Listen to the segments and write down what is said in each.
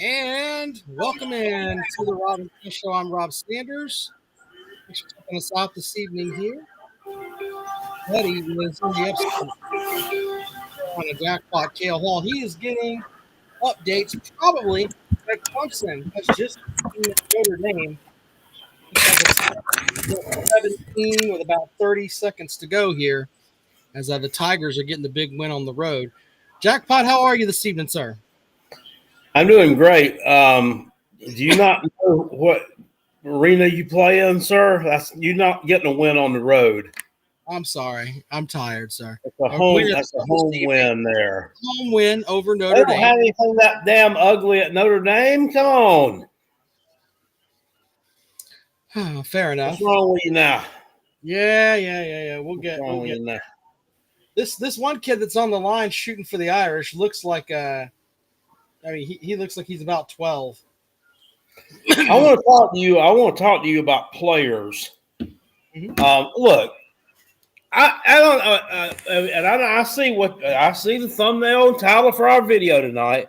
And welcome in to the Rob and Keith Show. I'm Rob Sanders. Thanks for checking us out this evening here. Buddy was in the episode on a Jackpot Kale Hall. He is getting updates probably that Clemson has just beaten Notre Dame. 17 with about 30 seconds to go here as the Tigers are getting the big win on the road. Jackpot, how are you this evening, sir? I'm doing great. Do you not know what arena you play in, sir? You're not getting a win on the road. I'm sorry. I'm tired, sir. That's a home win there. Home win over Notre Dame. They don't have anything that damn ugly at Notre Dame. Come on. Fair enough. What's wrong with you now? Yeah. We'll get now. This one kid that's on the line shooting for the Irish looks like he looks like he's about 12. I want to talk to you about players. Mm-hmm. Look, I see the thumbnail and title for our video tonight.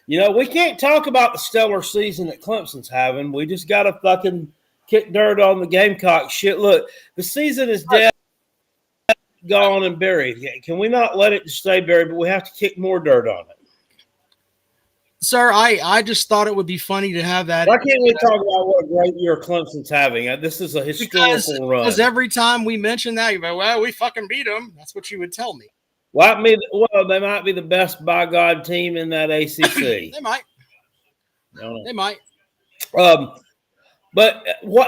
You know, we can't talk about the stellar season that Clemson's having. We just got to fucking kick dirt on the Gamecock shit. Look, the season is dead, gone, and buried. Can we not let it just stay buried, but we have to kick more dirt on it? Sir, I just thought it would be funny to have that. Why can't we talk about what a great year Clemson's having? This is a historical run. Because every time we mention that, you go, well, we fucking beat them. That's what you would tell me. Well, they might be the best by God team in that ACC. They might. They might. But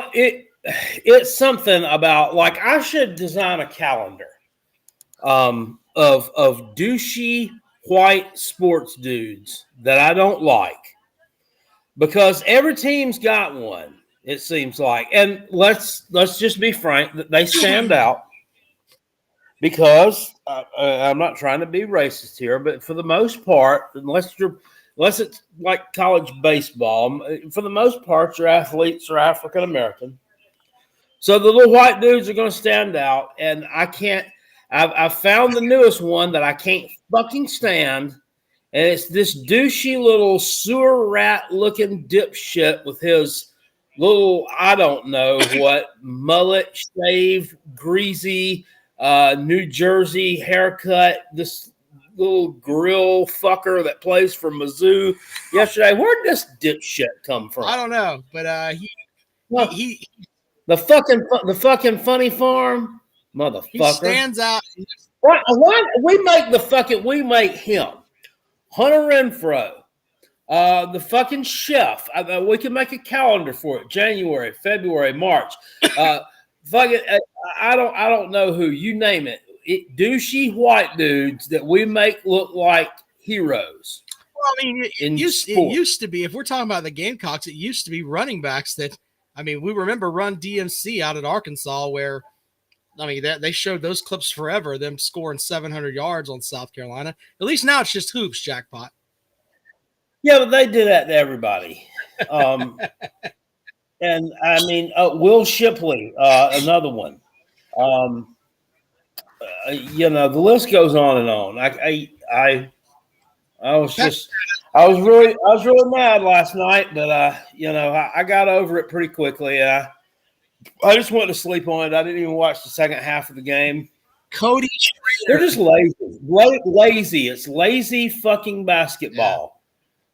it's something about, like, I should design a calendar of douchey white sports dudes that I don't like, because every team's got one, it seems like. And let's just be frank, that they stand out because I'm not trying to be racist here, but for the most part, unless it's like college baseball, for the most part, your athletes are African American. So the little white dudes are going to stand out, and I've found the newest one that I can't fucking stand, and it's this douchey little sewer rat looking dipshit with his little, I don't know what, mullet, shaved, greasy, New Jersey haircut, this little grill fucker that plays for Mizzou yesterday. Where'd this dipshit come from? I don't know, but the fucking funny farm motherfucker. He stands out. Why we make him Hunter Renfro, the fucking chef. We can make a calendar for it. January, February, March. I don't know who, you name it. Douchey white dudes that we make look like heroes. Well, I mean, it used to be, if we're talking about the Gamecocks, it used to be running backs that, I mean, we remember Run DMC out at Arkansas where I mean, they showed those clips forever, them scoring 700 yards on South Carolina. At least now it's just hoops, Jackpot. Yeah, but they do that to everybody. And I mean, Will Shipley, another one. The list goes on and on. I was really mad last night, but I got over it pretty quickly. I just went to sleep on it. I didn't even watch the second half of the game. Cody, they're just lazy. Lazy. It's lazy fucking basketball.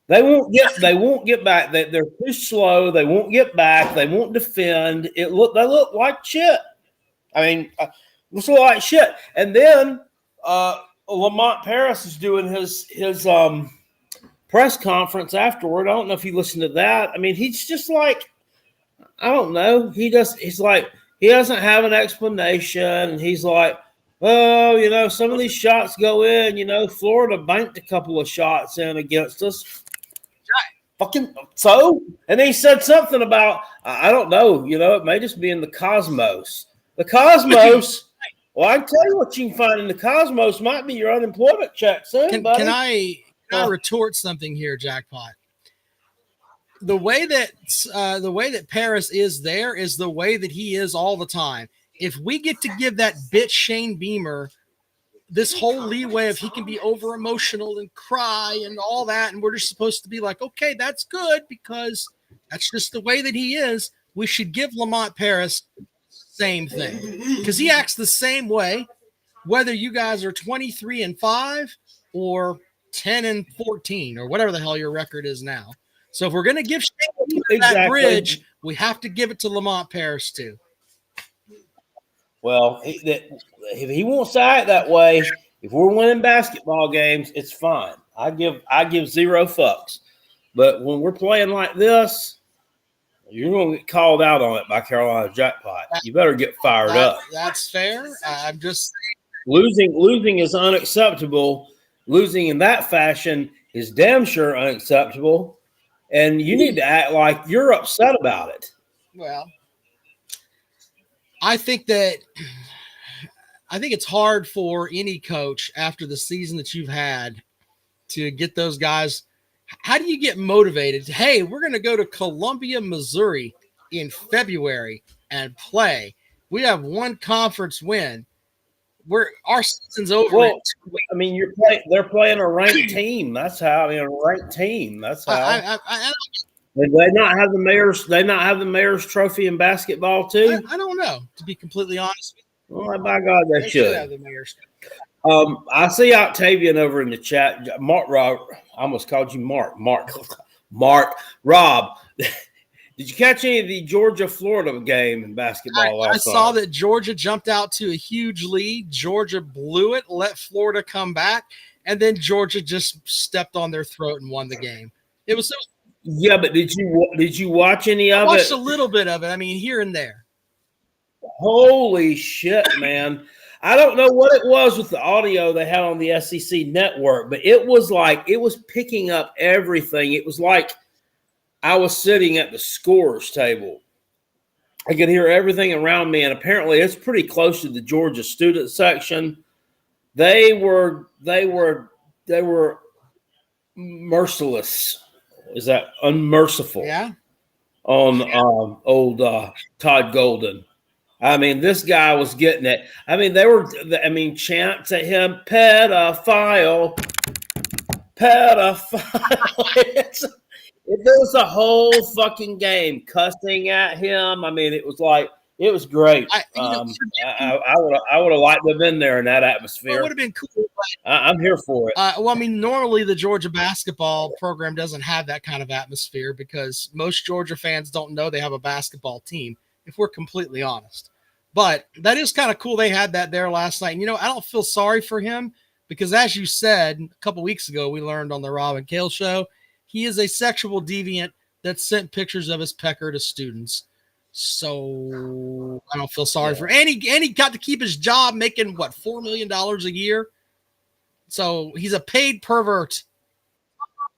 Yeah. They won't get back. They're too slow. They won't get back. They won't defend. They look like shit. I mean, looks like shit. And then Lamont Paris is doing his press conference afterward. I don't know if you listened to that. I mean, he's just like, I don't know. He's like, he doesn't have an explanation. And he's like, well, some of these shots go in. Florida banked a couple of shots in against us. Fucking so. And he said something about, I don't know, it may just be in the Cosmos. The Cosmos, well, I can tell you what you can find in the Cosmos might be your unemployment check soon, buddy. Can I retort something here, Jackpot? The way that Paris is there is the way that he is all the time. If we get to give that bitch Shane Beamer this whole leeway of he can be over emotional and cry and all that, and we're just supposed to be like, okay, that's good because that's just the way that he is, we should give Lamont Paris same thing because he acts the same way whether you guys are 23-5 or 10-14 or whatever the hell your record is now. So if we're going to give Shane that bridge, we have to give it to Lamont Paris too. Well, if he wants to act that way, if we're winning basketball games, it's fine. I give zero fucks. But when we're playing like this, you're going to get called out on it by Carolina Jackpot. You better get fired up. That's fair. I'm just losing is unacceptable. Losing in that fashion is damn sure unacceptable. And you need to act like you're upset about it. Well, I think it's hard for any coach after the season that you've had to get those guys. How do you get motivated? Hey, we're going to go to Columbia, Missouri in February and play. We have one conference win. Our season's over. Well, I mean, they're playing a ranked team. That's how. A ranked team. That's how. Did they not have the mayor's? They not have the mayor's trophy in basketball too? I don't know. To be completely honest with you. Well, by God, they should. Have the mayor's. I see Octavian over in the chat. Mark, Rob, I almost called you Mark. Rob, did you catch any of the Georgia-Florida game in basketball last night? I saw that Georgia jumped out to a huge lead. Georgia blew it, let Florida come back, and then Georgia just stepped on their throat and won the game. It was so. Yeah, but did you watch any of it? I watched a little bit of it. I mean, here and there. Holy shit, man. I don't know what it was with the audio they had on the SEC network, but it was picking up everything. It was like I was sitting at the scorers table. I could hear everything around me, and apparently it's pretty close to the Georgia student section. They were merciless. Is that unmerciful? Yeah. On old Todd Golden. I mean, this guy was getting it. I mean, chants at him, pedophile. It was a whole fucking game cussing at him. I mean, it was great. I would have liked to have been there in that atmosphere. Well, it would have been cool. I'm here for it. Normally the Georgia basketball program doesn't have that kind of atmosphere because most Georgia fans don't know they have a basketball team, if we're completely honest. But that is kind of cool. They had that there last night. And, I don't feel sorry for him because, as you said a couple weeks ago, we learned on the Rob and Kale show, he is a sexual deviant that sent pictures of his pecker to students. So I don't feel sorry for him. And he got to keep his job making, $4 million a year? So he's a paid pervert.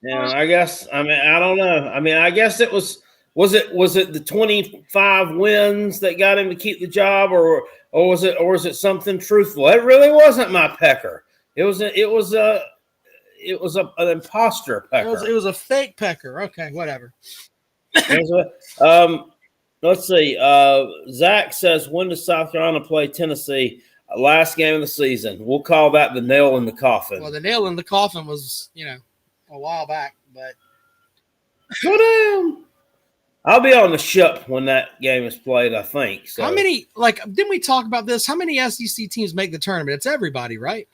Yeah, I guess. I mean, I don't know. I mean, I guess it was it the 25 wins that got him to keep the job, or or was it something truthful? It really wasn't my pecker. It was an imposter pecker. It was a fake pecker. Okay, whatever. Let's see. Zach says, when does South Carolina play Tennessee? Last game of the season. We'll call that the nail in the coffin. Well, the nail in the coffin was, a while back, but I'll be on the ship when that game is played, I think. So. How many, didn't we talk about this? How many SEC teams make the tournament? It's everybody, right?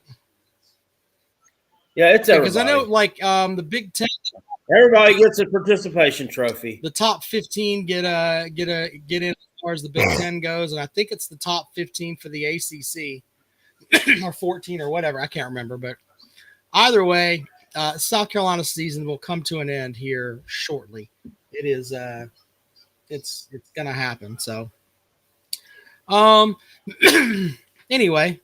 Yeah, it's everybody. Because I know, the Big Ten. Everybody gets a participation trophy. The top 15 get in as far as the Big Ten goes, and I think it's the top 15 for the ACC or 14 or whatever. I can't remember, but either way, South Carolina's season will come to an end here shortly. It is, it's gonna happen. So, anyway.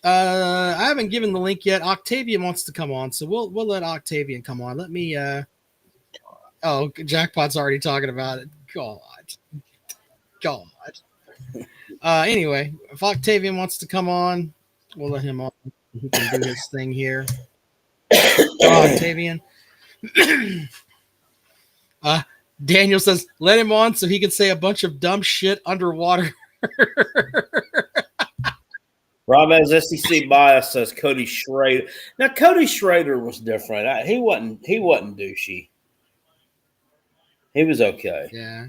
I haven't given the link yet. Octavian wants to come on, so we'll let Octavian come on. Let me Jackpot's already talking about it. God. Anyway, if Octavian wants to come on, we'll let him on. He can do his thing here. Octavian. Daniel says, let him on so he can say a bunch of dumb shit underwater. Rob has SEC bias, says Cody Schrader. Now Cody Schrader was different. He wasn't douchey. He was okay. Yeah.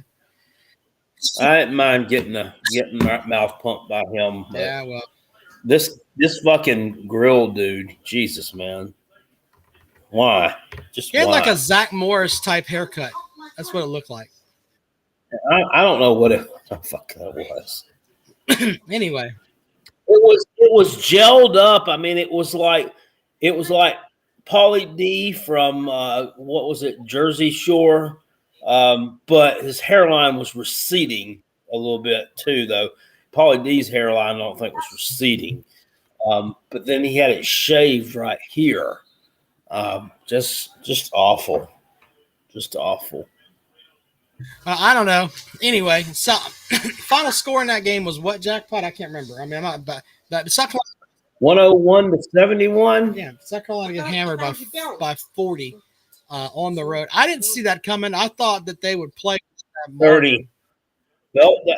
I didn't mind getting my mouth pumped by him. Yeah, well. This fucking grill dude, Jesus, man. Why? He had like a Zach Morris type haircut. That's what it looked like. I don't know what the fuck that was. Anyway. It was gelled up. I mean, it was like Pauly D from what was it, Jersey Shore, but his hairline was receding a little bit too, though. Pauly D's hairline, I don't think was receding, but then he had it shaved right here. Just awful, just awful. I don't know. Anyway, so final score in that game was what, Jackpot? I can't remember. I mean, I'm not but South Carolina 101-71. Yeah, South Carolina get hammered by 40 on the road. I didn't see that coming. I thought that they would play 30. Belt the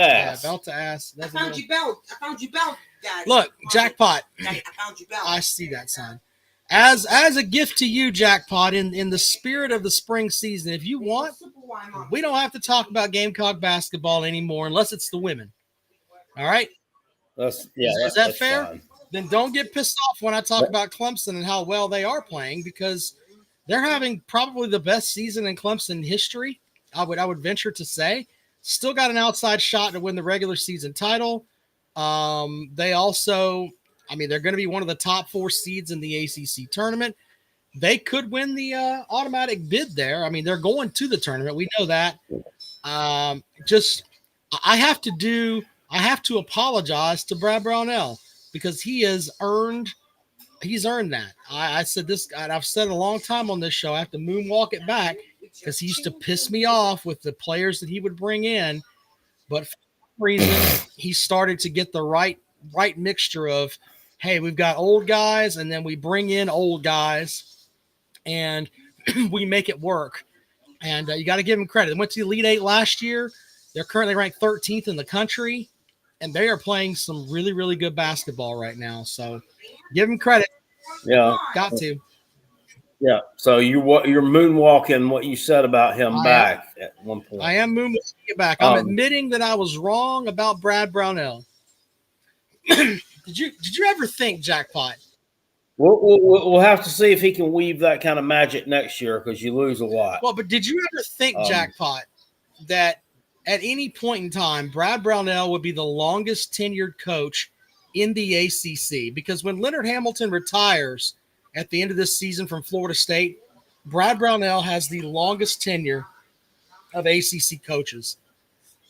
ass. Yeah, belt to ass. I found you belt, guys. Look, Jackpot. I found you belt. I see that, son. As a gift to you, Jackpot, in the spirit of the spring season, if you want, we don't have to talk about Gamecock basketball anymore unless it's the women. All right? Is that fair? Fine. Then don't get pissed off when I talk about Clemson and how well they are playing, because they're having probably the best season in Clemson history. I would venture to say. Still got an outside shot to win the regular season title. They also, they're going to be one of the top 4 seeds in the ACC tournament. They could win the automatic bid there. I mean, they're going to the tournament. We know that. I have to apologize to Brad Brownell because he's earned that. I said this, and I've said it a long time on this show. I have to moonwalk it back because he used to piss me off with the players that he would bring in. But for some reason, he started to get the right mixture of, hey, we've got old guys, and then we bring in old guys, and we make it work. And you got to give him credit. They went to the Elite Eight last year. They're currently ranked 13th in the country, and they are playing some really, really good basketball right now. So give him credit. Yeah. Got to. Yeah. So you're moonwalking what you said about him back at one point. I am moonwalking it back. I'm admitting that I was wrong about Brad Brownell. Did you ever think, Jackpot? We'll have to see if he can weave that kind of magic next year, because you lose a lot. Well, but did you ever think, Jackpot, that at any point in time, Brad Brownell would be the longest tenured coach in the ACC? Because when Leonard Hamilton retires at the end of this season from Florida State, Brad Brownell has the longest tenure of ACC coaches.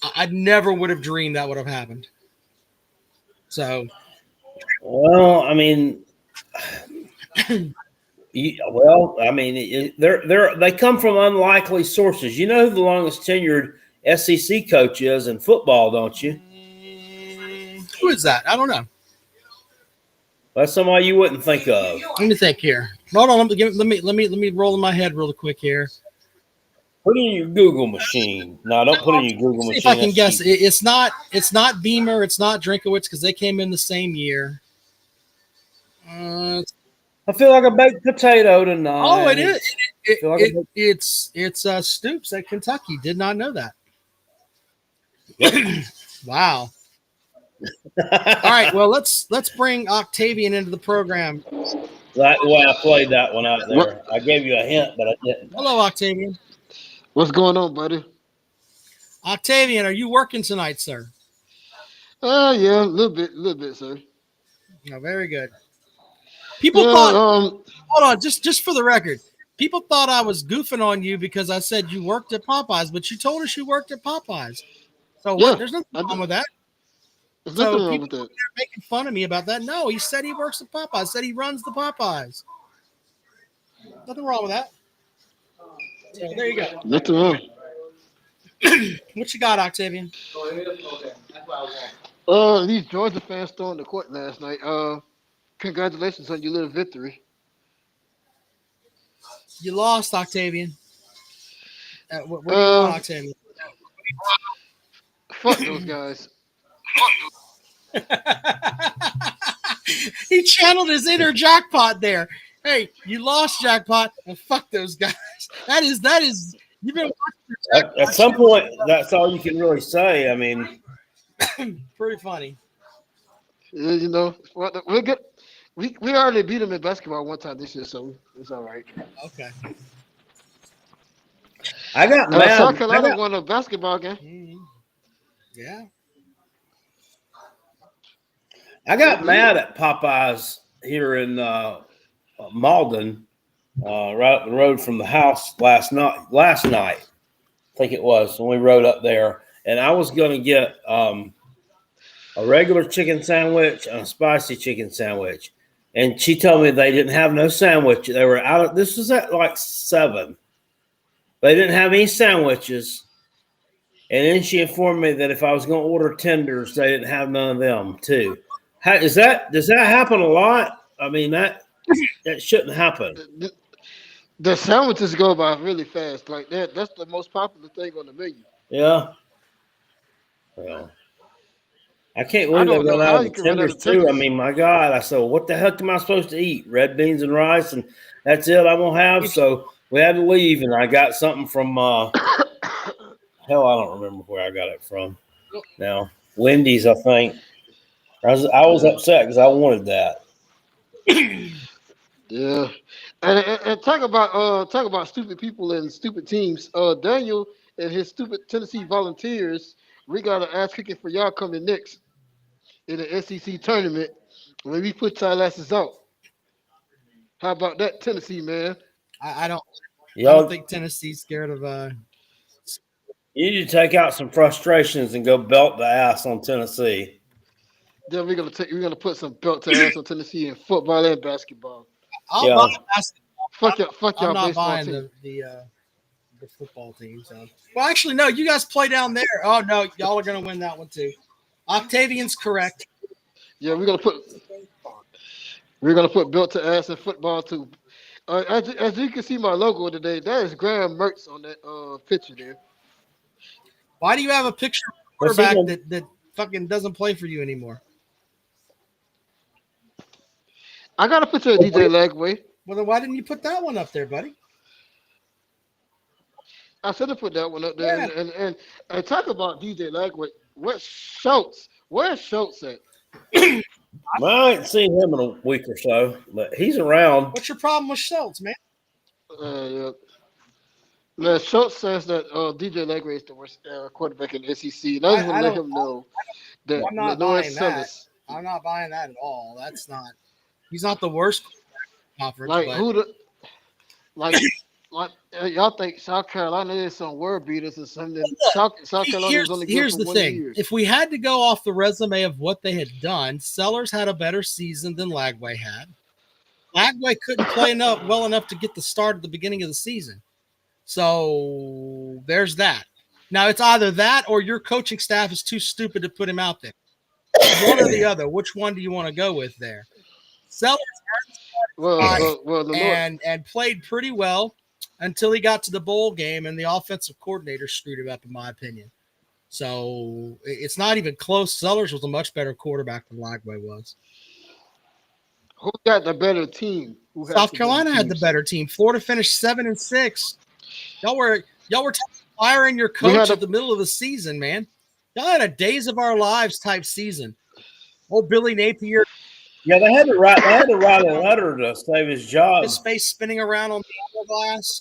I never would have dreamed that would have happened. So, well, they come from unlikely sources. You know who the longest tenured SEC coach is in football, don't you? Who is that? I don't know. That's somebody you wouldn't think of. Let me think here. Hold on. Let me roll in my head real quick here. Put in your Google machine. No, don't put in your Google See machine. if I can That's guess. cheap. It's not Beamer. It's not Drinkowitz because they came in the same year. I feel like a baked potato tonight. Oh, it is. feel like It's Stoops at Kentucky. Did not know that. Yep. Wow. All right. Well, let's bring Octavian into the program. That's the way I played that one out there. I gave you a hint, but I didn't. Hello, Octavian. What's going on, buddy? Octavian, are you working tonight, sir? Yeah, a little bit, sir. No, very good. People Yeah, thought. Hold on, just for the record, people thought I was goofing on you because I said you worked at Popeyes, but you told us you worked at Popeyes. So Yeah, what? There's nothing wrong with that. there's So nothing wrong people with that. are making fun of me about that. No, he said he works at Popeyes. Said he runs the Popeyes. Nothing wrong with that. So there you go. Nothing wrong. What you got, Octavian? These Georgia fans stormed the court last night. Congratulations on your little victory. You lost, Octavian. What do you want, Octavian? Fuck those guys. He channeled his inner Jackpot there. Hey, you lost, Jackpot, and fuck those guys. That is. You've been watching At some point, that's all you can really say. I mean, pretty funny. Yeah, you know, we'll get. We already beat them in basketball one time this year, so it's all right. Okay. I got mad. South Carolina won a basketball game. Mm-hmm. Yeah. I got mad at Popeyes here in Malden, right up the road from the house last night. I think it was when we rode up there, and I was going to get a regular chicken sandwich and a spicy chicken sandwich, and she told me they didn't have no sandwich. They were out of. This was at like 7. They didn't have any sandwiches, and then she informed me that if I was going to order tenders, they didn't have none of them too. Does that happen a lot? I mean that shouldn't happen. The sandwiches go by really fast. Like that. That's the most popular thing on the menu. Yeah. Well, I can't I believe don't they're know going how out you of can run out tenders of too. tenders. I mean, my God. I said, what the heck am I supposed to eat? Red beans and rice, and that's it I'm going to have. So we had to leave, and I got something from, hell, I don't remember where I got it from now. Wendy's, I think. I was upset because I wanted that. Yeah, and talk about stupid people and stupid teams. Daniel and his stupid Tennessee Volunteers. We got an ass kicking for y'all coming next in the SEC tournament when we put y'all asses out. How about that, Tennessee man? I don't Y'all, think Tennessee's scared of you need to take out some frustrations and go belt the ass on Tennessee. Then we're gonna put some belt to ass on Tennessee in football and basketball. I'll Yeah. buy basketball. Fuck I'm y'all not baseball buying team. the football team. So, well, actually, no. You guys play down there. Oh no, y'all are going to win that one too. Octavian's correct. Yeah, we're gonna put belt to ass in football too. As you can see my logo today, that is Graham Mertz on that picture there. Why do you have a picture of a What's he quarterback gonna- that fucking doesn't play for you anymore? I got a picture of DJ Lagway. Well, then why didn't you put that one up there, buddy? I should have put that one up there. Yeah. And talk about DJ Lagway. Where's Schultz at? Well, I ain't seen him in a week or so, but he's around. What's your problem with Schultz, man? Yeah. Now, Schultz says that DJ Lagway is the worst quarterback in the SEC. And I just want to let him know that I'm not Lenore buying that. Sellers, I'm not buying that at all. That's not. He's not the worst conference. like but who the like y'all think South Carolina is some word beaters or something? South Carolina is only good here's for the 1 thing. year. If we had to go off the resume of what they had done, Sellers had a better season than Lagway had. Lagway couldn't play well enough to get the start at the beginning of the season. So there's that. Now it's either that or your coaching staff is too stupid to put him out there. one or the other. Which one do you want to go with there? Sellers The North. and played pretty well until he got to the bowl game, and the offensive coordinator screwed him up, in my opinion. So it's not even close. Sellers was a much better quarterback than Lagway was. Who got the better team? South Carolina had the better team. Florida finished 7-6. Y'all were firing your coach at the middle of the season, man. Y'all had a days of our lives type season. Old Billy Napier. Yeah, they had to write a letter to save his job. His face spinning around on the glass.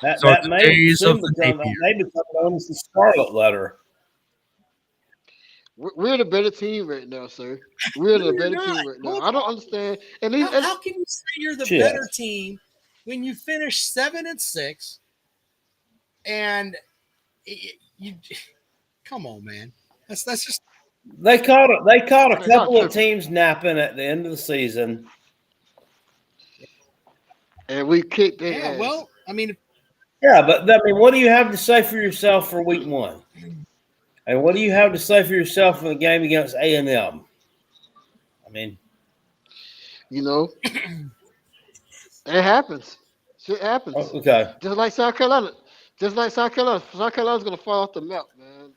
That may become known as the Scarlet Letter. We're the better team right now, sir. We're the better team right now. I don't understand. And how can you say you're the better team when you finish 7-6 and you come on, man? That's just they caught a couple of teams napping at the end of the season, and we kicked their ass. Well, I mean, what do you have to say for yourself for week 1? And what do you have to say for yourself in the game against A&M? I mean, it happens. Shit happens. Okay. Just like South Carolina. South Carolina's going to fall off the map, man,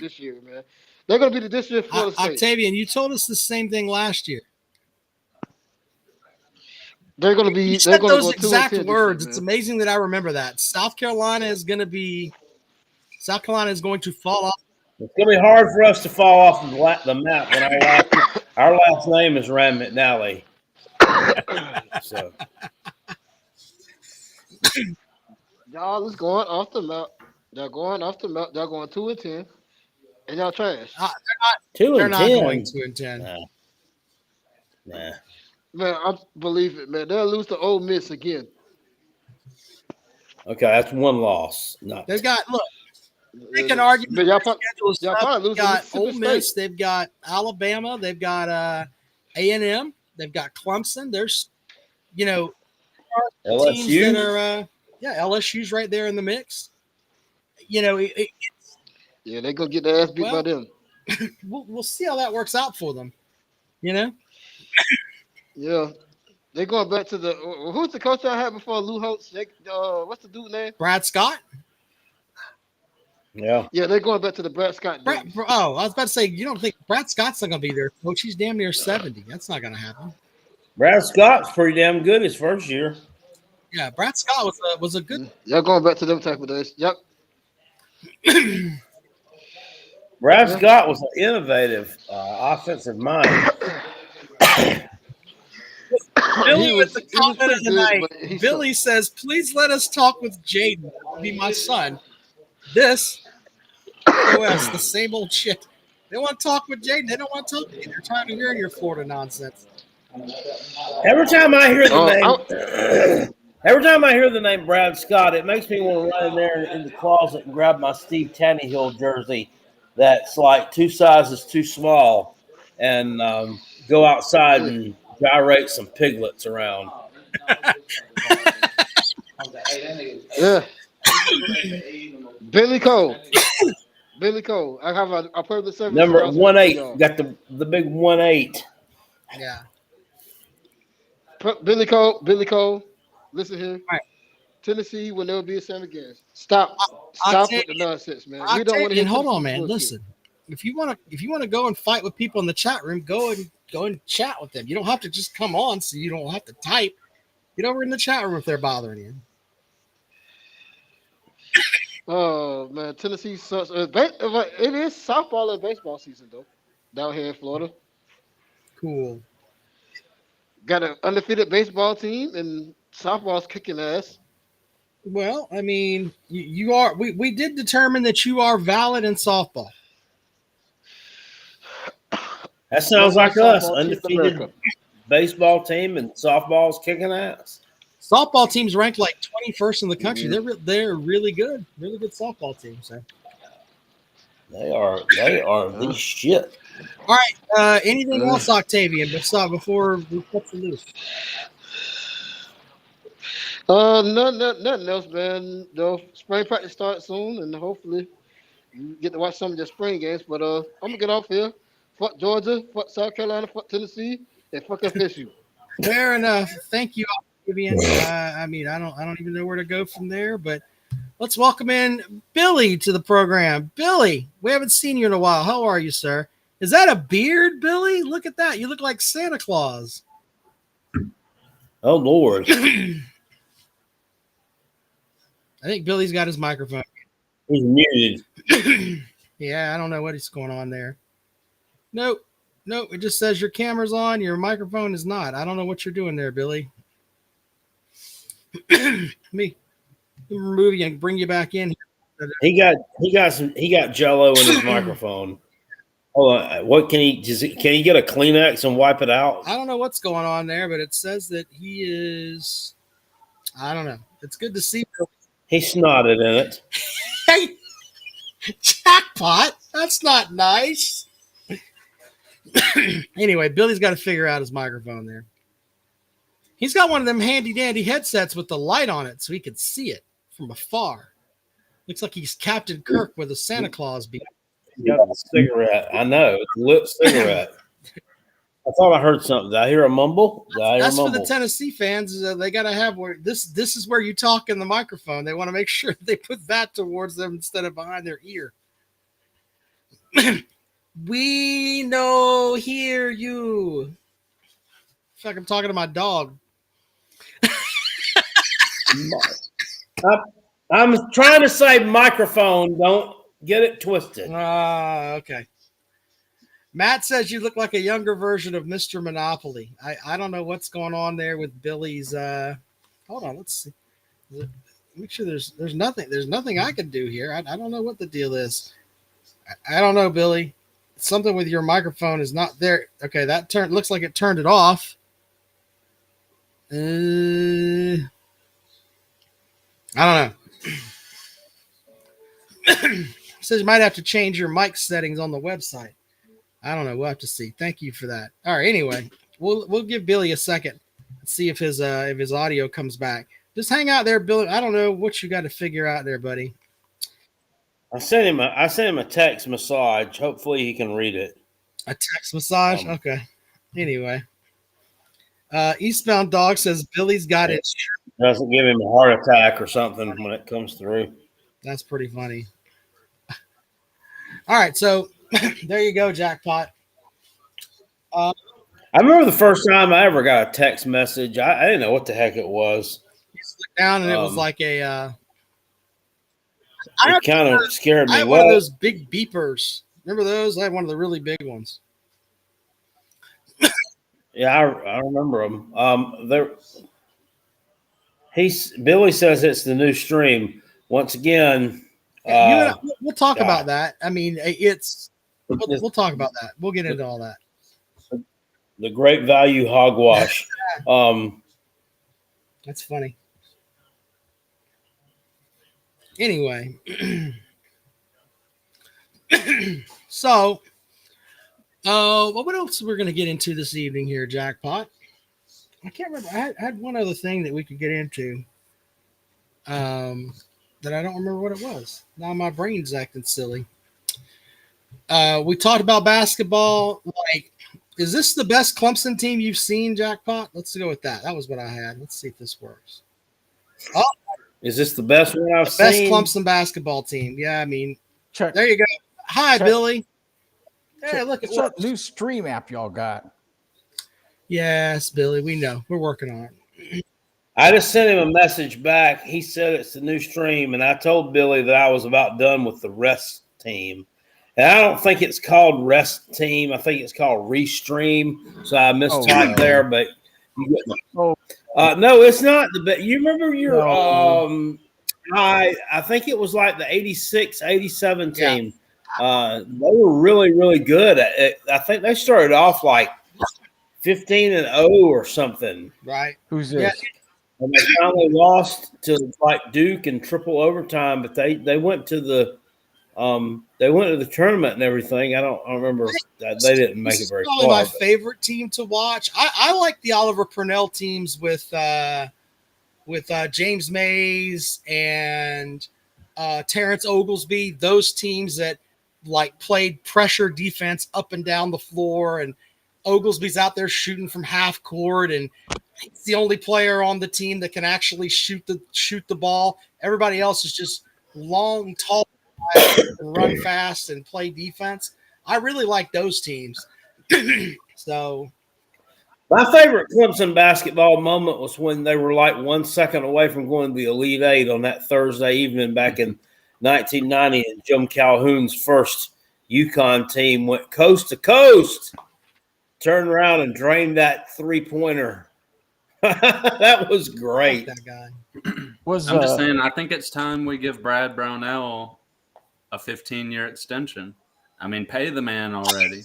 this year, man. They're going to be this year for the State. Octavian, you told us the same thing last year. They're going to be. You said those exact words. It's amazing that I remember that. South Carolina is going to fall off. It's going to be hard for us to fall off the map when our last name is Rand McNally. So. Y'all is going off the map. They're going off the map. They're going 2-10, and y'all trash. They're not going 2-10. Nah. Man, I believe it, man. They'll lose to Ole Miss again. Okay, that's one loss. They've got They can argue. Y'all probably they've got Ole Miss. They've got Alabama. They've got A&M. They've got Clemson. There's, LSU. teams that are, LSU's right there in the mix. They're gonna get their ass beat by them. We'll see how that works out for them. Yeah, they're going back to the. Who's the coach I had before Lou Holtz? What's the dude name? Brad Scott. Yeah, they're going back to the Brad Scott. I was about to say, you don't think Brad Scott's not going to be there, coach? He's damn near 70. That's not going to happen. Brad Scott's pretty damn good his first year. Yeah, Brad Scott was a good. Y'all going back to them type of days. Yep. Brad Scott was an innovative offensive mind. Billy with the comment of the night. Billy says, "Please let us talk with Jaden. Be my son." This OS, the same old shit. They want to talk with Jaden. They don't want to talk to you. They're tired of hearing your Florida nonsense. Every time I hear the name Brad Scott, it makes me want to run in there in the closet and grab my Steve Tannehill jersey that's like 2 sizes too small and go outside and gyrate some piglets around. Yeah. Billy Cole. I have a perfect service. Number 1-8. Got the big 1-8. Yeah. Billy Cole. Listen here. Right. Tennessee will never be the same again. Stop with the nonsense, man. We don't want to. Hold on, man. Listen, if you want to go and fight with people in the chat room, go and chat with them. You don't have to just come on, so you don't have to type. Get over in the chat room if they're bothering you. Oh man, Tennessee sucks. It is softball and baseball season though, down here in Florida. Cool. Got an undefeated baseball team, and softball's kicking ass. Well, I mean, you are. We did determine that you are valid in softball. That sounds like us, undefeated baseball team, and softball's kicking ass. Softball team's ranked like 21st in the country. They're really good softball team. So they are the shit. All right. Anything else, Octavian? Before we cut you loose. Nothing else, man. The spring practice starts soon, and hopefully you get to watch some of the spring games. But I'm gonna get off here. fuck Georgia, fuck South Carolina, fuck Tennessee, and fuck FSU. Fair enough. Thank you, Octavian. I mean, I don't even know where to go from there, but let's welcome in Billy to the program. Billy, we haven't seen you in a while. How are you, sir? Is that a beard, Billy? Look at that. You look like Santa Claus. Oh Lord, I think Billy's got his microphone. he's muted. Yeah, I don't know what is going on there. Nope. It just says your camera's on, your microphone is not. I don't know what you're doing there, Billy. Me remove you and bring you back in. He got Jello in his microphone. Hold on, what can he? Can he get a Kleenex and wipe it out? I don't know what's going on there, but it says that he is. I don't know. It's good to see. He snotted in it. Hey, Jackpot. That's not nice. Anyway, Billy's got to figure out his microphone there. He's got one of them handy dandy headsets with the light on it so he can see it from afar. Looks like he's Captain Kirk with a Santa Claus beard. He got a cigarette. I know. It's a lit cigarette. I thought I heard something. Did I hear a mumble? That's for the Tennessee fans. They got to have where this is where you talk in the microphone. They want to make sure they put that towards them instead of behind their ear. We know, hear you. It's like I'm talking to my dog. I'm trying to say microphone. Don't get it twisted. Okay. Matt says you look like a younger version of Mr. Monopoly. I don't know what's going on there with Billy's. Hold on, let's see. Make sure there's nothing. There's nothing I can do here. I don't know what the deal is. I don't know, Billy. Something with your microphone is not there. Okay, that looks like it turned it off. I don't know. Says you might have to change your mic settings on the website. I don't know. We'll have to see. Thank you for that. All right. Anyway, we'll give Billy a second. Let's see if his audio comes back. Just hang out there, Billy. I don't know what you got to figure out there, buddy. I sent him a text massage. Hopefully he can read it. A text massage? Okay. Anyway. Eastbound Dog says Billy's got it. Doesn't give him a heart attack or something when it comes through. That's pretty funny. All right, so there you go, Jackpot. I remember the first time I ever got a text message. I didn't know what the heck it was. You looked down and it was like a it kind of scared me. I had one of those big beepers. Remember those? I had one of the really big ones. Yeah, I remember them. Billy says it's the new stream. Once again, we'll talk about that. I mean, we'll talk about that. We'll get into all that. The great value hogwash. That's funny. Anyway, so what else we're going to get into this evening here, Jackpot? I can't remember. I had one other thing that we could get into that I don't remember what it was. Now my brain's acting silly. We talked about basketball. Like, is this the best Clemson team you've seen, Jackpot? Let's go with that. That was what I had. Let's see if this works. Oh, is this the best one I've best seen? Clemson basketball team. Yeah, I mean, Check. there you go. Hi, Check. Billy. Hey, look at that new stream app y'all got. Yes, Billy, we know. We're working on it. I just sent him a message back. He said it's the new stream, and I told Billy that I was about done with the rest team. And I don't think it's called rest team. I think it's called restream. So I mistyped there, but you get no, it's not. But you remember your I think it was like the 86, 87 team. Yeah. They were really, really good. I think they started off like 15-0 or something. Right. Who's this? Yeah. And they finally lost to like Duke in triple overtime, but they went to the tournament and everything. I don't remember. They didn't make it very far. Probably my favorite team to watch. I like the Oliver Purnell teams with James Mays and Terrence Oglesby. Those teams that like played pressure defense up and down the floor, and Oglesby's out there shooting from half court, and he's the only player on the team that can actually shoot the ball. Everybody else is just long, tall, and run fast and play defense. I really like those teams. So My favorite Clemson basketball moment was when they were like 1 second away from going to the Elite Eight on that Thursday evening back in 1990, and Jim Calhoun's first UConn team went coast to coast, turned around and drained that three-pointer. That was great. that guy. I'm just saying, I think it's time we give Brad Brownell a 15-year extension. I mean, pay the man already.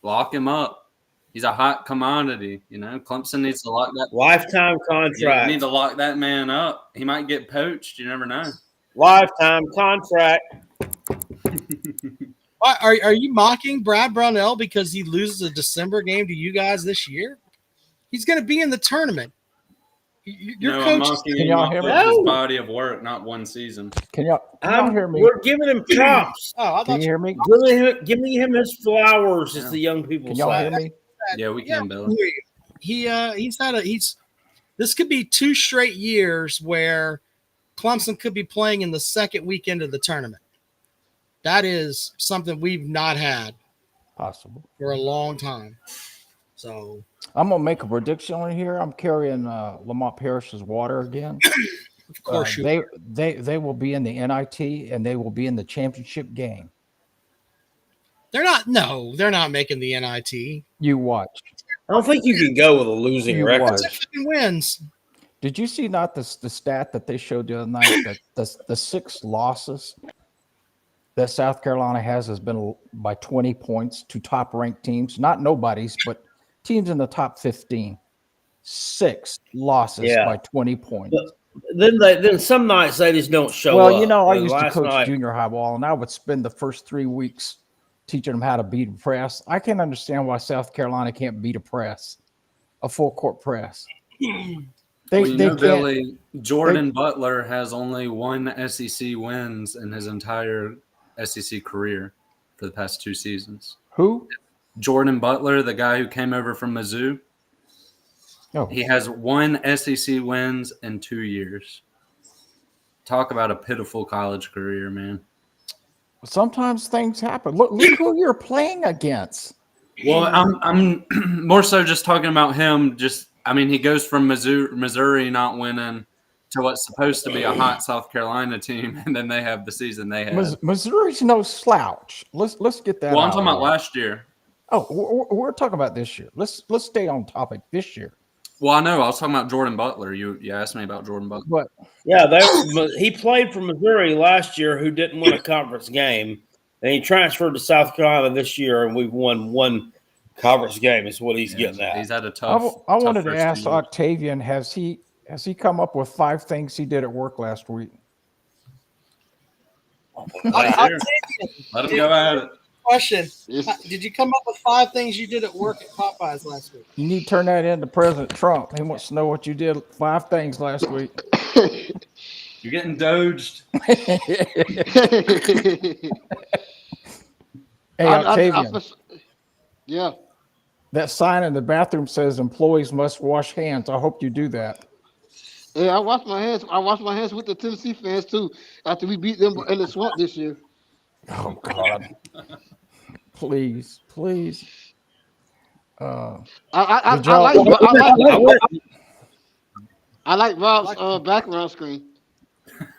Lock him up. He's a hot commodity, you know. Clemson needs to lock that Lifetime contract. You need to lock that man up. He might get poached. You never know. Lifetime contract. Are you mocking Brad Brownell because he loses a December game to you guys this year? He's going to be in the tournament. Your I'm coach. mocking Can him y'all off hear of me? his body of work, not one season. Can y'all hear me? We're giving him props. Oh, I Can thought you hear me? Giving him his flowers, as the young people Can y'all say. hear me? Yeah, we can, I Billy. hear you. This could be 2 straight years where Clemson could be playing in the second weekend of the tournament. That is something we've not had Possible. for a long time. So I'm gonna make a prediction on here. I'm carrying Lamont Parrish's water again. of course you they will be in the NIT and they will be in the championship game. they're not making the NIT. You watch. I don't think you can go with a losing You record. watch. That's fucking wins. Did you see not the stat that they showed the other night that the 6 losses that South Carolina has been by 20 points to top ranked teams, not nobodies, but teams in the top 15. 6 losses by 20 points. Then some nights they just don't show up. Well, you know, I And used to last coach night- junior high ball, and I would spend the first 3 weeks teaching them how to beat a press. I can't understand why South Carolina can't beat a press, a full court press. They can't. Billy, Jordan Butler has only 1 SEC wins in his entire SEC career for the past 2 seasons. Who? Jordan Butler, the guy who came over from Mizzou, Oh, he has 1 SEC wins in 2 years. Talk about a pitiful college career, man. sometimes things happen. Look who you're playing against. Well, I'm more so just talking about him. He goes from Missouri not winning to what's supposed to be a hot South Carolina team, and then they have the season they had. Missouri's no slouch. Let's get that. Well, I'm out talking about there. last year. Oh, we're talking about this year. Let's stay on topic this year. Well, I know. I was talking about Jordan Butler. You asked me about Jordan Butler. But Yeah, he played for Missouri last year, who didn't win a conference game, and he transferred to South Carolina this year, and we've won 1 conference game. Is what he's getting at. He's had a tough. I wanted tough to first ask 2 years. Octavian, has he come up with 5 things he did at work last week? Let him go at it. Question. Yes. Did you come up with 5 things you did at work at Popeyes last week? You need to turn that into President Trump. He wants to know what you did 5 things last week. You're getting doged. Hey, Octavian, Yeah. that sign in the bathroom says employees must wash hands. I hope you do that. Yeah, I washed my hands. I washed my hands with the Tennessee fans too after we beat them in the swamp this year. Oh, God. Please. I Did y'all- like Rob's background screen.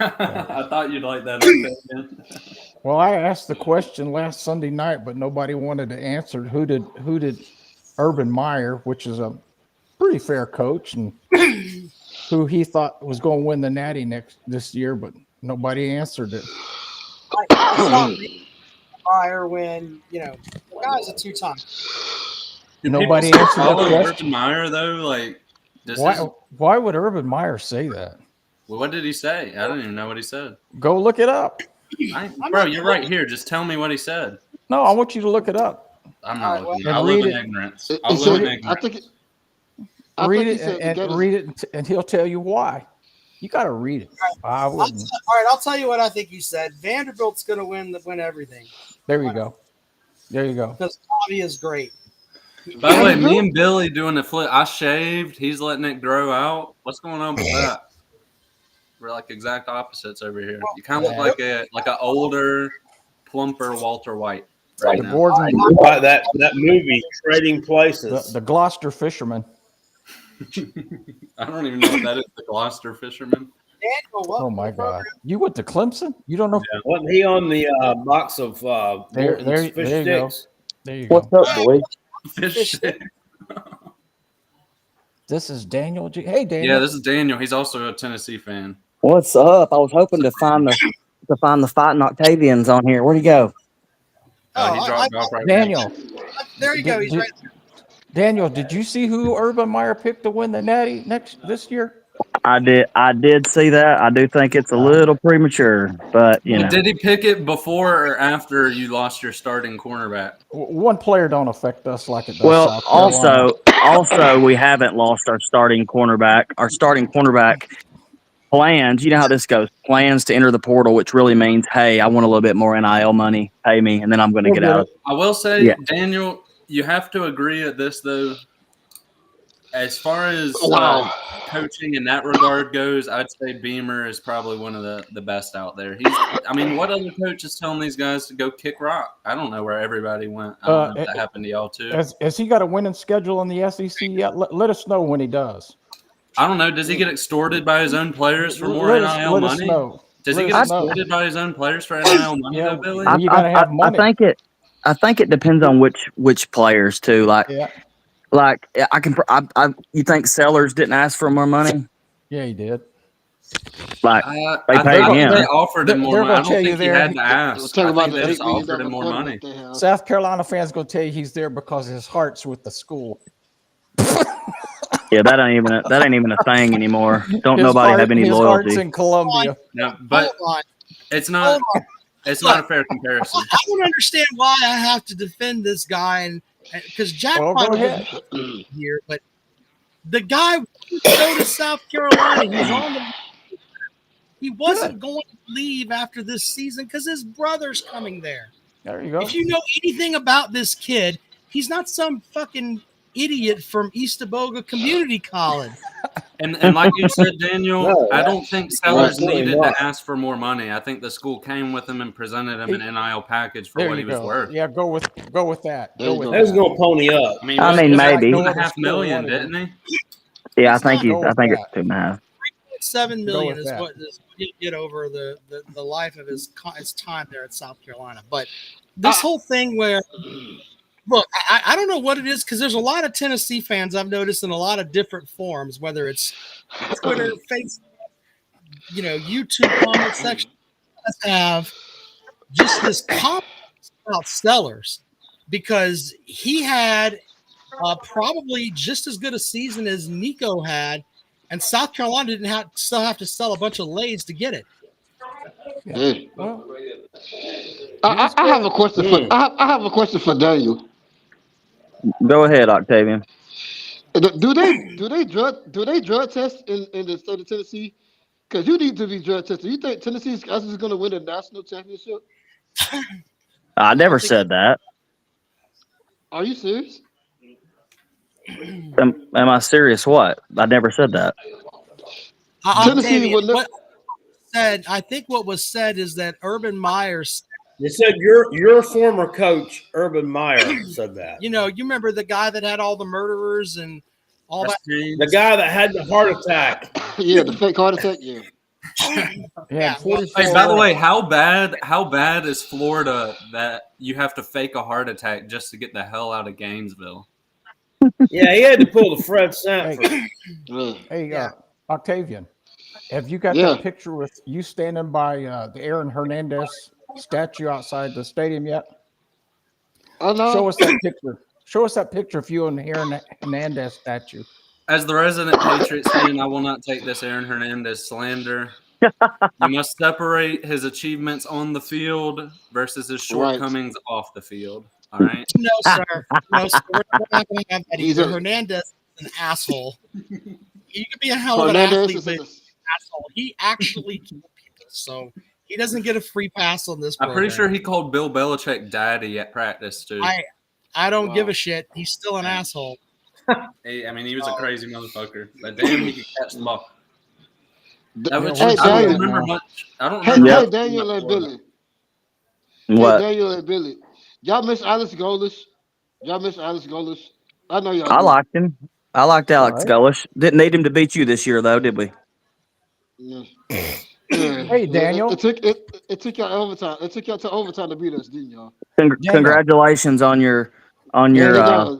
I thought you'd like that. Octavian. Well, I asked the question last Sunday night, but nobody wanted to answer. Who did Urban Meyer, which is a pretty fair coach, and who he thought was going to win the Natty this year, but nobody answered it. Fire when the guy's a 2-time. Did Nobody people answered that follow question. Urban Meyer though? Like, Why would Urban Meyer say that? well, what did he say? I don't even know what he said. Go look it up. Bro, you're right here. Just tell me what he said. No, I want you to look it up. I'm not All right, looking. well, I'll read live in it. ignorance. It I'll said- live in I ignorance. think Read he it said and that is- read it, and he'll tell you why. You got to read it. I All wouldn't. right, I'll tell you what I think you said. Vanderbilt's going to win everything. There you go. There you go. Because Bobby is great. By the way, me and Billy doing the flip. I shaved. He's letting it grow out. What's going on with that? We're like exact opposites over here. You kind of look like an older, plumper Walter White right now. Gordon, Like that movie, Trading Places. the Gloucester fisherman. I don't even know what that is. The Gloucester fisherman. Daniel, welcome Oh my to the program. God! You went to Clemson? You don't know? Wasn't he on the box of There Morton's fish you go. sticks? There you go. What's up, boy? Fish stick. This is Daniel G. Hey, Daniel. Yeah, this is Daniel. He's also a Tennessee fan. What's up? I was hoping to find the fighting Octavians on here. Where'd he go? He dropped off right Daniel. There you go. He's right there. Daniel, did you see who Urban Meyer picked to win the Natty this year? I did see that. I do think it's a little premature, but you know. Did he pick it before or after you lost your starting cornerback? One player don't affect us like it does. Well, South Carolina. also, we haven't lost our starting cornerback. Our starting cornerback plans. You know how this goes. Plans to enter the portal, which really means, hey, I want a little bit more NIL money. Pay me, and then I'm going to get out. I will say, Yeah. Daniel, you have to agree at this though. As far as coaching in that regard goes, I'd say Beamer is probably one of the best out there. What other coach is telling these guys to go kick rock? I don't know where everybody went. I don't know if that happened to y'all too. Has he got a winning schedule in the SEC yet? Let us know when he does. I don't know. Does he get extorted by his own players for more NIL money? Does he get extorted by his own players for NIL money, though, Billy? You gotta have money. I think it depends on which players too. Like you think Sellers didn't ask for more money? Yeah, he did. Like they I paid think him. they offered him more They're money. I gonna don't tell you think he there- had to ask. I think they just offered him more money. South Carolina fans gonna tell you he's there because his heart's with the school. Yeah, that ain't even a thing anymore. Don't His nobody have any his loyalty. heart's in Columbia. No, but Hold on. it's not. Hold on. It's not a fair comparison. I don't understand why I have to defend this guy, and because Jackpot Well, go ahead. here, but the guy wants to go to South Carolina. He's on the. He wasn't going to leave after this season because his brother's coming there. There you go. If you know anything about this kid, he's not some fucking idiot from East Aboga Community College. And like you said, Daniel, No, I don't think Sellers absolutely needed not. to ask for more money. I think the school came with him and presented him an NIL package for There what you he was go. worth. Yeah, go with that. There Go you with go. They was that. gonna pony up. I mean, I mean, it was like maybe. $2.5 Still million, wanted didn't he? Yeah, I It's think not it's go with 2.5. 7 million with is that. what he'll get over the life of his time there at South Carolina. But this whole thing where, look, I don't know what it is because there's a lot of Tennessee fans I've noticed in a lot of different forms, whether it's Twitter, Facebook, YouTube comment section, have just this comment about Sellers because he had probably just as good a season as Nico had. And South Carolina didn't still have to sell a bunch of lays to get it. Yeah. Well, I have a question for I have a question for Daniel. Go ahead, Octavian. Do they drug test in the state of Tennessee? Because you need to be drug tested. You think Tennessee's is going to win a national championship? I never said that. Are you serious? Am I serious? What? I never said that. Tennessee would look. What said? I think what was said is that Urban Meyer. They said your former coach Urban Meyer said that. You remember the guy that had all the murderers and all that. The guy that had the heart attack. Yeah, the fake heart attack. Yeah. yeah. Hey, by the way, how bad is Florida that you have to fake a heart attack just to get the hell out of Gainesville? Yeah, he had to pull the Fred Sanford. Hey, Octavian, have you got Yeah. that picture with you standing by the Aaron Hernandez statue outside the stadium yet? Oh no. Show us that picture. Show us that picture of you and the Aaron Hernandez statue. As the resident Patriots fan, I will not take this Aaron Hernandez slander. You must separate his achievements on the field versus his shortcomings off the field. All right. No, sir. No, sir. We're not going to have that He's either. a- Hernandez is an asshole. He could be a hell of an Hernandez athlete, is but an he's an asshole. He actually killed people. So He doesn't get a free pass on this I'm program. pretty sure he called Bill Belichick daddy at practice too. I don't give a shit. He's still an asshole. I mean, he was a crazy motherfucker. But damn, he could catch the ball. That was, Hey, I don't Daniel. remember much. I don't Hey, remember. hey much Daniel from and that Billy. What? Hey, Daniel and Billy. Y'all miss Alex Golis? Y'all miss Alex Golis? I know y'all I do. liked him. I liked Alex All right. Gullish. Didn't need him to beat you this year, though, did we? Yeah. Yeah. Hey, Daniel. It took y'all overtime. It took y'all to overtime to beat us, didn't y'all? Daniel. Congratulations on your Yeah.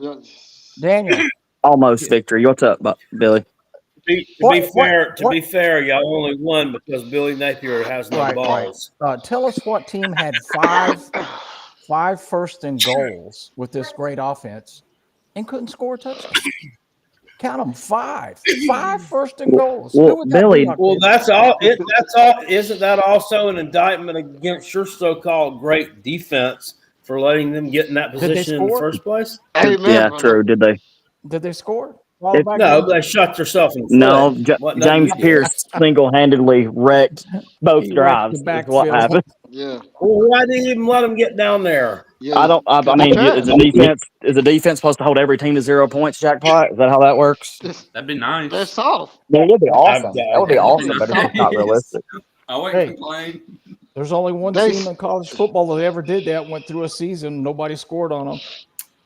Daniel. almost victory. What's up, Billy? To be fair, y'all only won because Billy Napier has no balls. Tell us what team had five first and goals with this great offense and couldn't score a touchdown. Count them, five first and goals. Well, Who would that Billy- be, Well, Octavian? that's all. That's all. Isn't that also an indictment against your so-called great defense for letting them get in that Did they position in the score? first place? Amen, Yeah, brother. true. Did they? Did they score? No, but they shot themselves in the No, foot. What nothing James you did. Pierce single-handedly wrecked both He wrecked drives. the Is what backfield. happened. Yeah. Well, why didn't you even let them get down there? Yeah. I don't. I mean, Because is the defense supposed to hold every team to 0 points? Jackpot? Is that how that works? That'd be nice. they're soft. That would be awesome. I've- That would be awesome, but it's just not realistic. I wouldn't Hey. complain. There's only one They- team in college football that ever did that. Went through a season, nobody scored on them.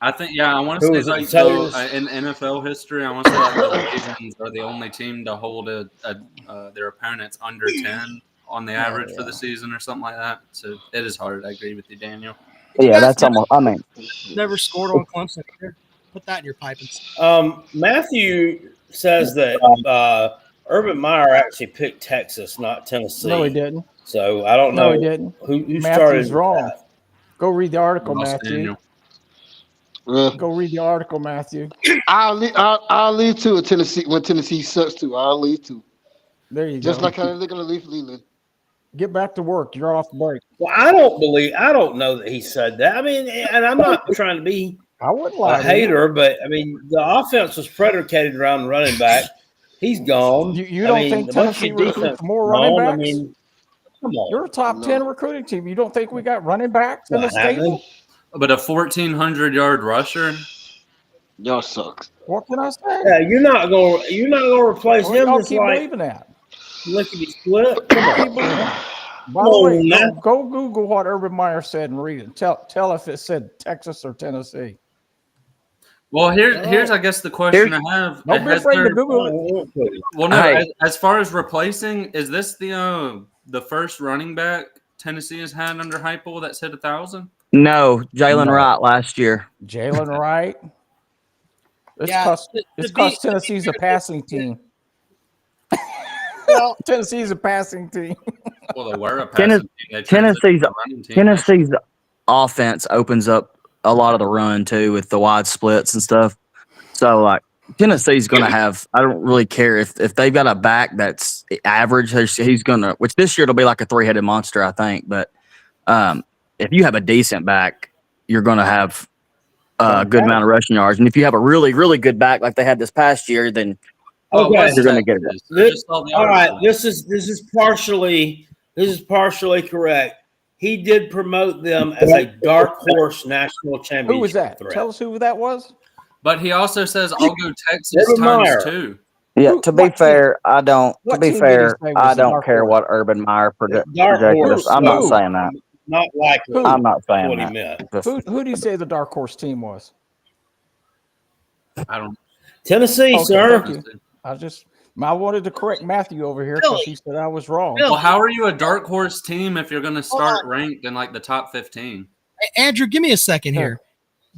I think, yeah, I want Who to was say it? like Tigers? in NFL history, I want to say like the Ravens are the only team to hold their opponents under 10 on the average for the season or something like that. So it is hard. I agree with you, Daniel. Yeah, that's almost. I mean, Never scored on Clemson either. Put that in your pipings. Matthew says that Urban Meyer actually picked Texas, not Tennessee. No, he didn't. So I don't No, know he didn't. who Matthew's started wrong. that. Go read the article, Lost Matthew. Daniel. Yeah. Go read the article, Matthew. I'll leave too in Tennessee when Tennessee sucks too. I'll leave too. There you Just go. like how they're gonna leave Leland. Get back to work. You're off break. Well, I don't know that he said that. I mean, and I'm not trying to be I wouldn't lie a to you. hater, but I mean, the offense was predicated around the running back. He's gone. You don't think Tennessee recruits more running backs? I mean, come on. You're a top 10 recruiting team. You don't think we got running backs in the What happened? stable? But a 1,400-yard rusher. Y'all suck. What can I say? Yeah, you're not gonna replace Well, him y'all just keep like believing that. lickety split. Keep believing that. By the way, go Google what Urban Meyer said and read it. Tell if it said Texas or Tennessee. Well, here's I guess the question I have. Don't be Has afraid to there- Google it. Well, no. Hey. As far as replacing, is this the first running back Tennessee has had under Heupel that's hit 1,000? no, Jalen Wright last year. Jalen Wright. Yeah, It's cost Tennessee's a passing team. Well, Tennessee's a passing team. Well, they were a passing team. They Tennessee's transitioned to a running team. Tennessee's offense opens up a lot of the run too with the wide splits and stuff. So like Tennessee's going to have. I don't really care if they've got a back that's average. He's going to. Which this year it'll be like a 3-headed monster, I think. But if you have a decent back, you're going to have a good amount of rushing yards. And if you have a really, really good back like they had this past year, then Okay, you're going to get it. all right, this is partially correct. He did promote them as a dark horse national championship. Who was that? threat. Tell us who that was. But he also says, "I'll go Texas Urban Meyer. times 2." Yeah, Who- to be what fair, I don't. To what be team did he fair, say was I the don't dark care horse? what Urban Meyer Dark projected. horse. I'm not Who? saying that. Not like Who? I'm not saying what he that. meant. Who do you say the dark horse team was? I don't. Tennessee, Okay, sir. thank you. I wanted to correct Matthew over here because he said I was wrong. Bill. Well, how are you a dark horse team if you're going to start ranked in like the top 15? Andrew, give me a second here.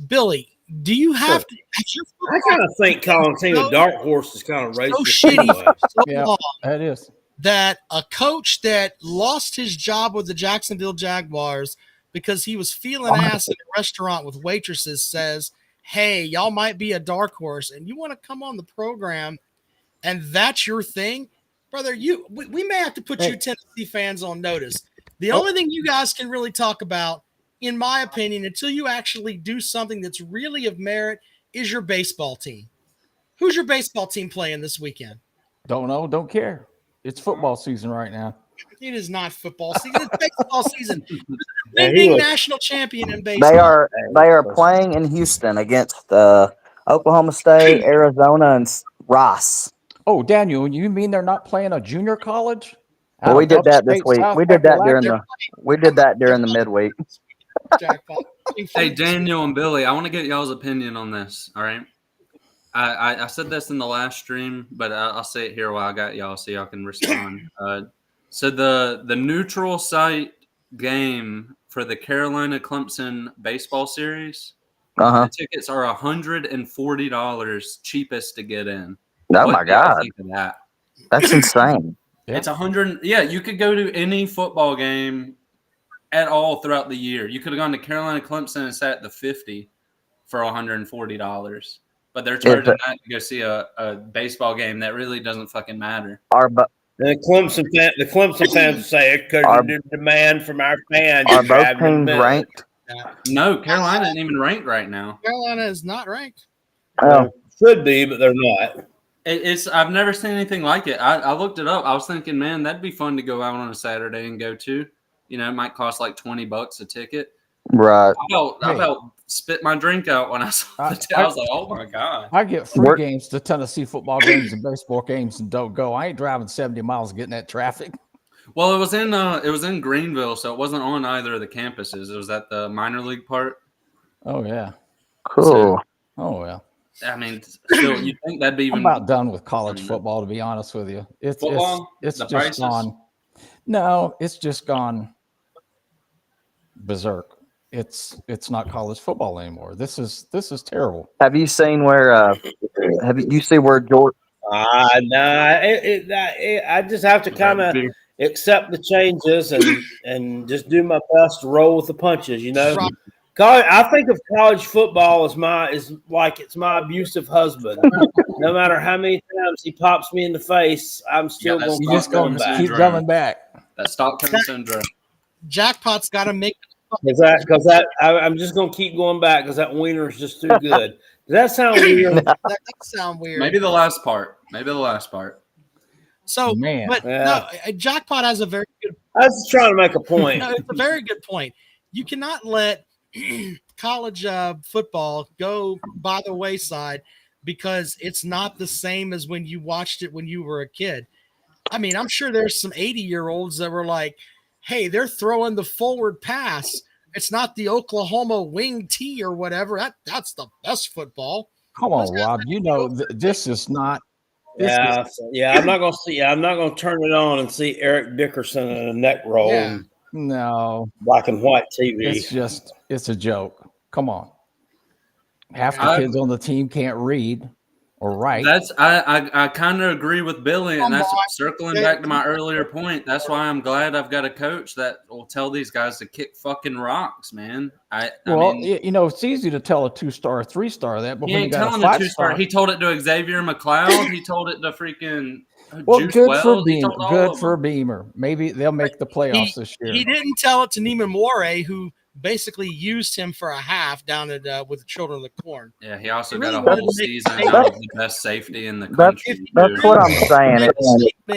Billy, do you have to? has your I kind of think calling a team a dark horse is kind of so racist. shitty anyway. for so Yeah. long That is. that a coach that lost his job with the Jacksonville Jaguars because he was feeling ass in a restaurant with waitresses says, "Hey, y'all might be a dark horse, and you want to come on the program, and that's your thing, brother." We may have to put you Tennessee fans on notice. The only thing you guys can really talk about, in my opinion, until you actually do something that's really of merit, is your baseball team. Who's your baseball team playing this weekend? Don't know. Don't care. It's football season right now. It is not football season. It's baseball season. Yeah, he Defending was- national champion in baseball. They are playing in Houston against Oklahoma State, Arizona, and Ross. Oh, Daniel, you mean they're not playing a junior college? Well, Out we of did that this upstate week. South We did that Carolina? during the midweek. Jackpot. Hey, Daniel and Billy, I want to get y'all's opinion on this. All right. I said this in the last stream, but I'll say it here while I got y'all so y'all can respond. So the neutral site game for the Carolina Clemson baseball series, Uh-huh. the tickets are $140 cheapest to get in. Oh, What my do y'all God. think of that? That's insane. Yeah. It's 100. Yeah, you could go to any football game at all throughout the year. You could have gone to Carolina Clemson and sat at the 50 for $140. But they're charging that to go see a baseball game that really doesn't fucking matter. The Clemson fans say it because of the demand from our fans. Are both teams ranked? No, Carolina isn't even ranked right now. Carolina is not ranked. Oh, Should be, but they're not. I've never seen anything like it. I looked it up. I was thinking, man, that'd be fun to go out on a Saturday and go to. You know, it might cost like $20 a ticket. right. I about spit my drink out when I saw the ticket. I was like, oh my God. I get free games to Tennessee football games and baseball games and don't go. I ain't driving 70 miles getting that traffic. Well, it was in Greenville, so it wasn't on either of the campuses. It was at the minor league part. Oh, yeah. Cool. Oh, well. I mean, still, you think that'd be even I'm about done with college football, to be honest with you. It's the just prices? gone. No, it's just gone berserk. It's not college football anymore. This is terrible. Have you seen where? Have you see where George? I just have to kind of accept the changes and just do my best to roll with the punches. You know, I think of college football as it's my abusive husband. No matter how many times he pops me in the face, I'm still going to keep coming back. That Stockton syndrome. Jackpot's got to make. I'm just going to keep going back because that wiener is just too good. Does that sound weird? That does sound weird. Maybe the last part. So, Man. but Yeah. no, Jackpot has a very good. I was just trying to make a point. No, it's a very good point. You cannot let college football go by the wayside because it's not the same as when you watched it when you were a kid. I mean, I'm sure there's some 80-year-olds that were like, hey, they're throwing the forward pass. It's not the Oklahoma wing tee or whatever. That's the best football. Come on, Rob. You know this is not. I'm not going to see. I'm not going to turn it on and see Eric Dickerson in a neck roll. Yeah. No, black and white TV. It's a joke. Come on. Half the kids on the team can't read or write. I kind of agree with Billy, and that's circling back to my earlier point. That's why I'm glad I've got a coach that will tell these guys to kick fucking rocks, man. I mean, it's easy to tell a 2-star, 3-star that, but he when you ain't got telling a a 5-star, 2-star. He told it to Xavier McLeod. He told it to freaking Juice good Wells. for He Beamer. told all Good of for them. Beamer. Maybe they'll make the playoffs this year. He didn't tell it to Neiman Moore, who basically used him for a half down at with the Children of the Corn. Yeah, he also He really got a wanted whole to make season a of the best safety in the country. That's what I'm saying.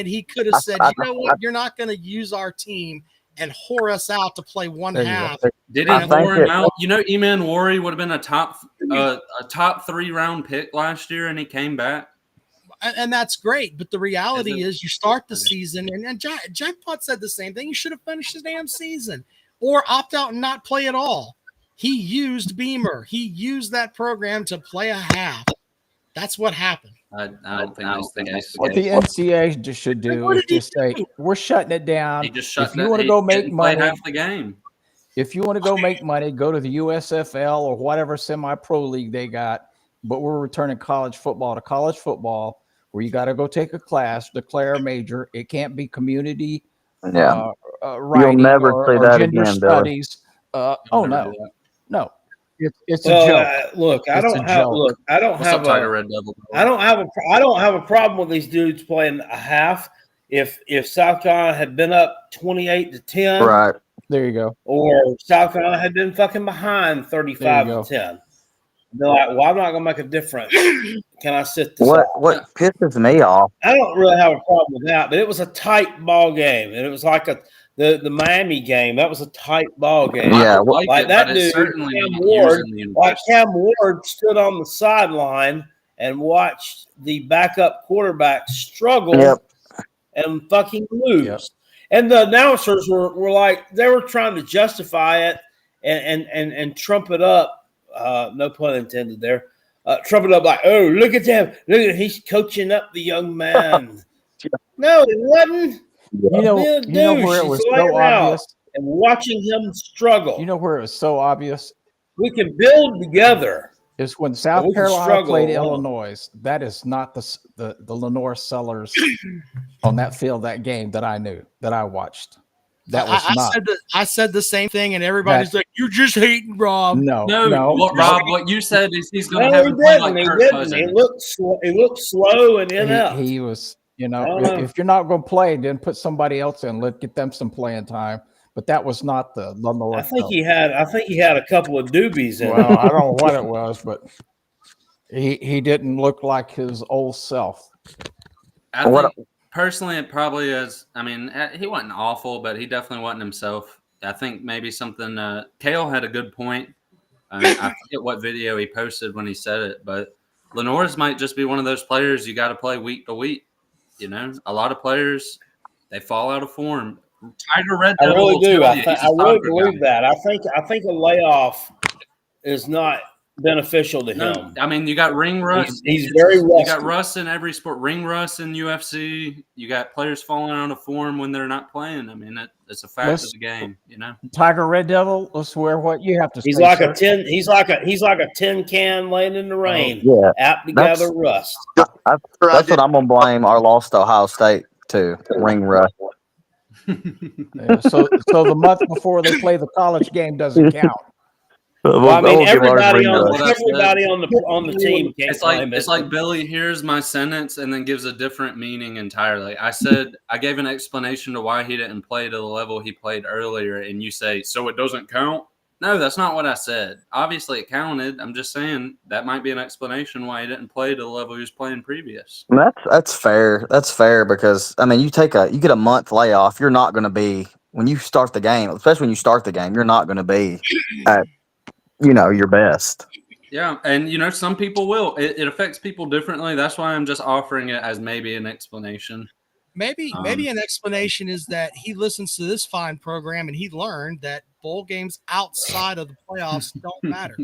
He could have said, you know what, you're not going to use our team and whore us out to play one half. Did he whore him out? You know, Eman Wari would have been a top 3 round pick last year, and he came back. And that's great, but the reality is you start the season, and Jackpot said the same thing. You should have finished the damn season or opt out and not play at all. He used Beamer. He used that program to play a half. That's what happened. I don't think that's the case. What the NCAA just should do is just say, we're shutting it down. He just shut if you want to go make money, half the game. If you want to go make money, go to the USFL or whatever semi-pro league they got. But we're returning college football to college football, where you got to go take a class, declare a major. It can't be community writing. You'll never say that gender again, studies. No. It's a joke. Look, I don't have a problem with these dudes playing a half. If South Carolina had been up 28-10, right there you go, or South Carolina had been fucking behind 35-10, They're like, well, I'm not going to make a difference. Can I sit this out? What pisses me off? I don't really have a problem with that, but it was a tight ball game, and it was like the Miami game. That was a tight ball game. Yeah, like that dude, certainly Cam not Ward. using the Like investment. Cam Ward stood on the sideline and watched the backup quarterback struggle Yep. and fucking lose. Yep. And the announcers were like, they were trying to justify it and trump it up. No pun intended there. Trump it up like, oh, look at him. He's coaching up the young man. No, it wasn't. You know where it was so obvious? And watching him struggle. You know where it was so obvious? We can build together. Is when South we can Carolina struggle played alone. Illinois. That is not the Lenore Sellers on that field, that game that I knew, that I watched. That was not. I said the same thing, and everybody's like, "You're just hating Rob." No. Rob, what you said is he's going to No, have he him play like didn't. He Kirk didn't. Cousins. He looked slow and inept. He was, I don't know. if you're not going to play, then put somebody else in. Get them some playing time. But that was not the Lenore. I think he had a couple of doobies in Well, it. I don't know what it was, but he didn't look like his old self. I think personally, it probably is. I mean, he wasn't awful, but he definitely wasn't himself. I think maybe something. Kale had a good point. I forget what video he posted when he said it, but Lenore's might just be one of those players you got to play week to week. You know, a lot of players they fall out of form. Tiger Red I Devil really do. I really really believe that. I think a layoff is not beneficial to No, him. I mean, you got ring rust. He's very rusty. You got rust in every sport. Ring rust in UFC. You got players falling out of form when they're not playing. I mean, it's a fact of the game. You know, Tiger Red Devil. Let's swear what you have to He's say. like sir. a tin. He's like a tin can laying in the rain. Yeah, apt to gather rust. that's what I'm gonna blame our loss to Ohio State to ring rust. Yeah, so the month before they play the college game doesn't count. Well, I mean, everybody on What on the team can't It's like claim it's it. like Billy hears my sentence and then gives a different meaning entirely. I gave an explanation to why he didn't play to the level he played earlier, and you say, so it doesn't count? No, that's not what I said. Obviously, it counted. I'm just saying that might be an explanation why he didn't play to the level he was playing previous. That's fair. That's fair because I mean, you get a month layoff. You're not going to be when you start the game, especially when you start the game. You're not going to be at your best. Yeah, and some people will. It affects people differently. That's why I'm just offering it as maybe an explanation. Maybe an explanation is that he listens to this fine program and he learned that bowl games outside of the playoffs don't matter.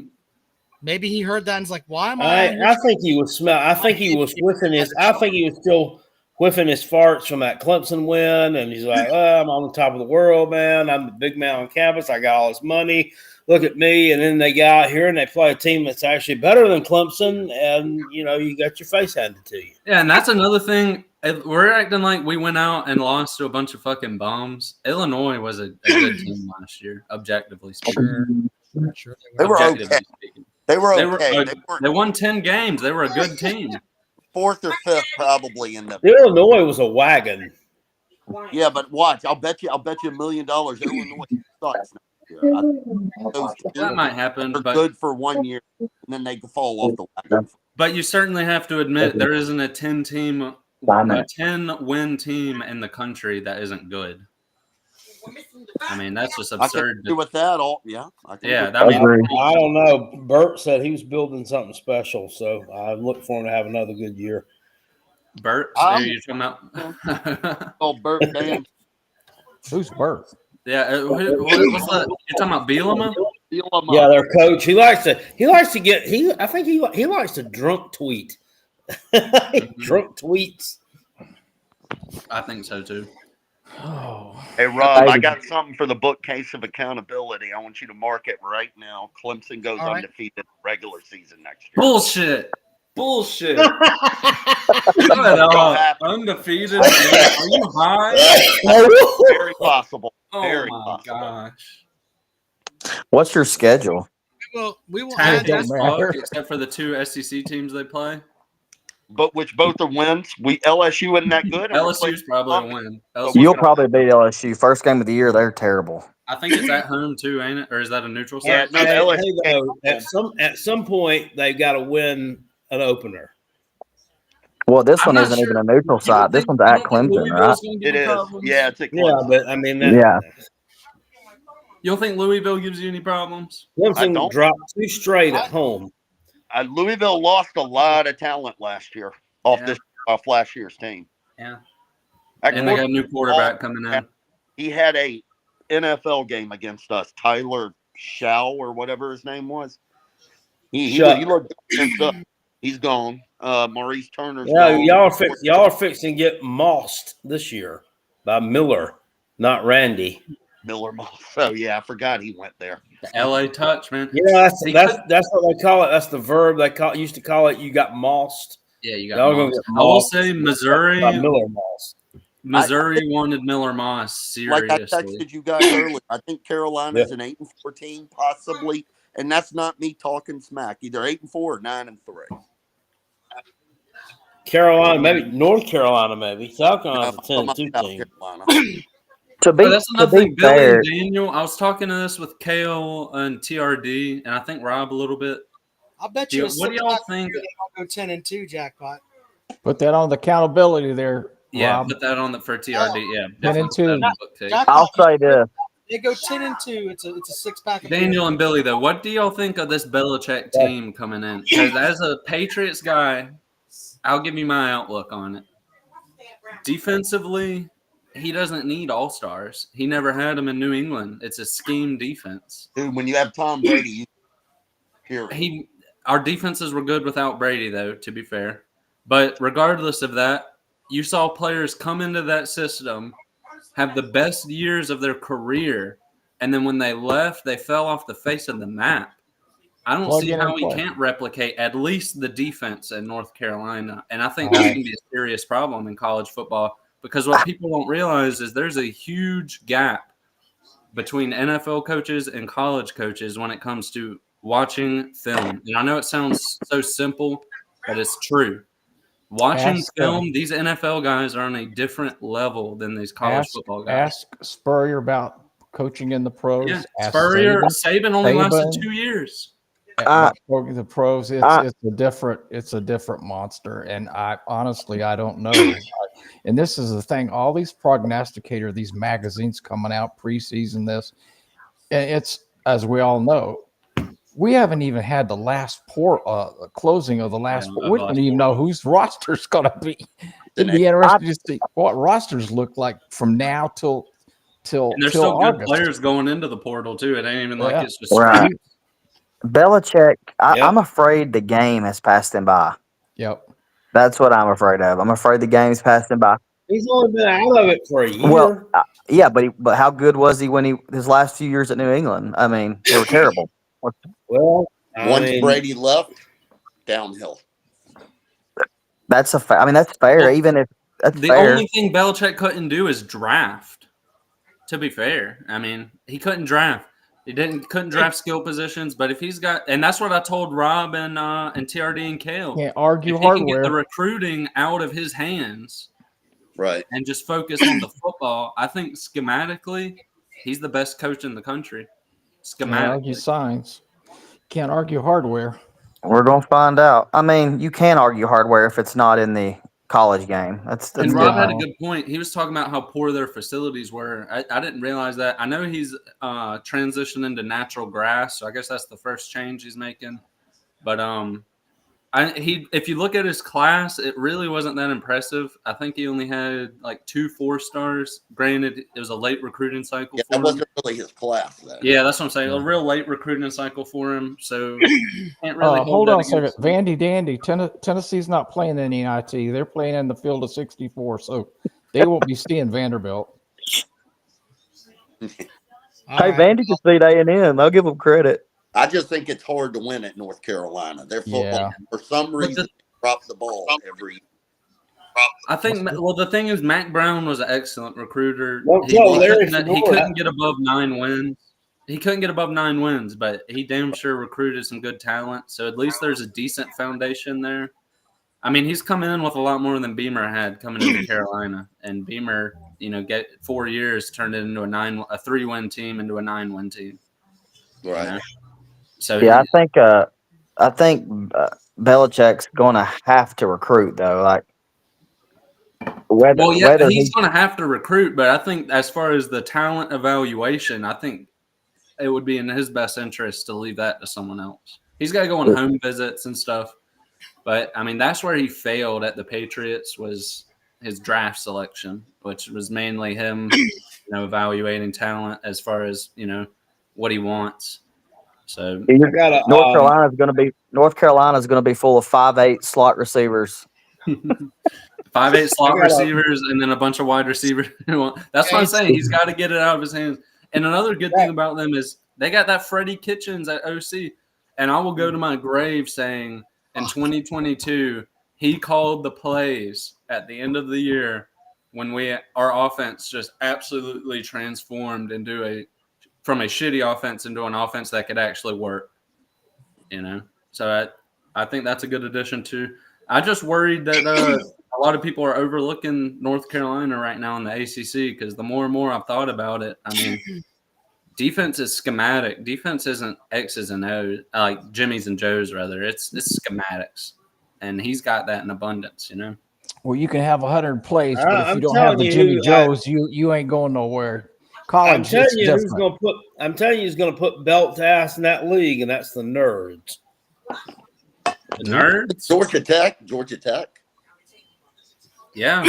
Maybe he heard that and is like, "Why am I?" I think he was smell. I think he was whiffing his. I think he was still whiffing his farts from that Clemson win, and he's like, "Oh, I'm on the top of the world, man. I'm the big man on campus. I got all this money. Look at me." And then they get out here and they play a team that's actually better than Clemson, and you got your face handed to you. Yeah, and that's another thing. We're acting like we went out and lost to a bunch of fucking bums. Illinois was a good team last year, objectively speaking. Sure They were okay. Speaking. They were They okay. they won 10 games. They were a good team. Fourth or fifth probably in the. Illinois was a wagon. Yeah, but watch. I'll bet you $1 million. Illinois sucks next year. Those two That might happen, are but good for 1 year, and then they fall off the wagon. But you certainly have to admit there isn't a 10-win team in the country that isn't good. I mean, that's just I can absurd. agree with that. I can Yeah, agree. I mean, I don't know. Bert said he was building something special, so I look for him to have another good year. Bert, are you talking about? Oh, Bert Dan. Who's Bert? Yeah, what's that? You're talking about Bielema? Yeah, their coach. He likes to get. I think he likes to drunk tweet. Drunk tweets. I think so too. Oh, Hey, Rob, I got something for the bookcase of accountability. I want you to mark it right now. Clemson goes undefeated regular season next year. Bullshit. Undefeated. Are you high? Very possible. Oh Very my possible. gosh. What's your schedule? We will Tag add as fuck, except for the 2 SEC teams they play. But which both are wins. LSU isn't that good. LSU's probably a win. You'll probably beat LSU. First game of the year, they're terrible. I think it's at home too, ain't it? Or is that a neutral Yeah, site? no, the LSU Hey, though, at some point they've got to win an opener. Well, this I'm one not isn't even sure. a neutral You don't site. This think one's you at don't think Clemson, right? Louisville's going to give It you is. problems? Yeah, it's at Yeah, Clemson. but I mean Yeah. You don't think Louisville gives you any problems? I Clemson don't. dropped 2 straight at home. Louisville lost a lot of talent last year off last year's team. Yeah. That And they got a new quarterback quarterback, coming in. he had a NFL game against us. Tyler Shaw or whatever his name was. He looked good against us. He's gone. Maurice Turner's Yeah, gone. y'all are fixing to get mossed this year by Miller, not Randy. Miller Moss. So yeah, I forgot he went there. The LA touch, man. Yeah, that's what they call it. That's the verb used to call it. You got mossed. Yeah, you got Y'all gonna Moss. get I will mossed say Missouri. by Miller Moss. Missouri wanted Miller Moss seriously. Like I texted you guys earlier, I think Carolina's an 8-4 team, possibly, and that's not me talking smack. Either 8-4 or 9-3. Carolina, maybe North Carolina, maybe South Carolina's a 10-2 South team. Carolina. That's another thing. Billy fair, and Daniel. I was talking to this with Kale and TRD, and I think Rob a little bit. I'll bet you. What do y'all think? I'll go 10-2 jackpot. Put that on the accountability there. Yeah, Rob. put that on for TRD. Yeah, 10-2. I'll say this. They go 10-2. It's a 6-pack. Daniel and Billy, though, what do y'all think of this Belichick team coming in? Because as a Patriots guy, I'll give you my outlook on it. Defensively, he doesn't need all-stars. He never had them in New England. It's a scheme defense. Dude, when you have Tom Brady, our defenses were good without Brady, though, to be fair. But regardless of that, you saw players come into that system, have the best years of their career, and then when they left, they fell off the face of the map. I don't see how he can't replicate at least the defense in North Carolina. And I think that's going to be a serious problem in college football because what people don't realize is there's a huge gap between NFL coaches and college coaches when it comes to watching film. And I know it sounds so simple, but it's true. Watching film, these NFL guys are on a different level than these college football guys. Ask Spurrier about coaching in the pros. Yeah, Ask Spurrier, Saban only lasted 2 years. The pros, it's a different monster, and I honestly don't know. And this is the thing: all these prognosticators, these magazines coming out preseason, it's as we all know. We haven't even had the last closing of the last. We don't even know whose roster's going to be. It'd be interesting to see what rosters look like from now till And there's still August. good players going into the portal too. It ain't even like it's just right. Belichick, I'm afraid the game has passed him by. Yep. That's what I'm afraid of. I'm afraid the game's passed him by. He's only been out of it for a year. Well, yeah, but how good was he when his last few years at New England? I mean, they were terrible. Well, once Brady left, downhill. That's a fair. I mean, that's fair. Well, even if that's the fair. only thing Belichick couldn't do is draft. To be fair, I mean, he couldn't draft. He couldn't draft skill positions. But if he's got, and that's what I told Rob and TRD and Kale. Can't argue if he hardware. can get the recruiting out of his hands, right, and just focus on the football, I think schematically, he's the best coach in the country. Can't argue signs. Can't argue hardware. We're gonna find out. I mean, you can argue hardware if it's not in the college game. That's and Rob had a good point. He was talking about how poor their facilities were. I didn't realize that. I know he's transitioning to natural grass, so I guess that's the first change he's making. But if you look at his class, it really wasn't that impressive. I think he only had like 2 4-stars. Granted, it was a late recruiting cycle for him. That wasn't really his class then. Yeah, that's what I'm saying. A real late recruiting cycle for him. So can't really hold on a second. Vandy Dandy, Tennessee's not playing in the NIT. They're playing in the field of 64, so they won't be seeing Vanderbilt. Hey, Vandy can beat A&M. I'll give them credit. I just think it's hard to win at North Carolina. Their football, for some reason, drop the ball every year. I think, well, the thing is, Mac Brown was an excellent recruiter. Well, He couldn't get above 9 wins. He couldn't get above 9 wins, but he damn sure recruited some good talent. So at least there's a decent foundation there. I mean, he's coming in with a lot more than Beamer had coming into Carolina. And Beamer, get 4 years, turned it into a 3-win team into a 9-win team. Right. So Yeah, I think Belichick's going to have to recruit though. Like whether he's going to have to recruit, but I think as far as the talent evaluation, I think it would be in his best interest to leave that to someone else. He's got to go on home visits and stuff. But, I mean, that's where he failed at the Patriots was his draft selection, which was mainly him, evaluating talent as far as, what he wants. So North Carolina's going to be full of 5'8" slot receivers. 5'8" slot receivers and then a bunch of wide receivers. That's what I'm saying. He's got to get it out of his hands. And another good thing about them is they got that Freddie Kitchens at OC. And I will go to my grave saying in 2022, he called the plays at the end of the year when our offense just absolutely transformed from a shitty offense into an offense that could actually work. So I think that's a good addition too. I just worried that a lot of people are overlooking North Carolina right now in the ACC because the more and more I've thought about it, I mean, defense is schematic. Defense isn't X's and O's, like Jimmy's and Joe's rather. It's schematics, and he's got that in abundance. Well, you can have 100 plays, but if you don't have the Jimmy Joes, you ain't going nowhere. College, I'm telling you who's going to put belt to ass in that league, and that's the nerds. The nerds? Georgia Tech. Yeah.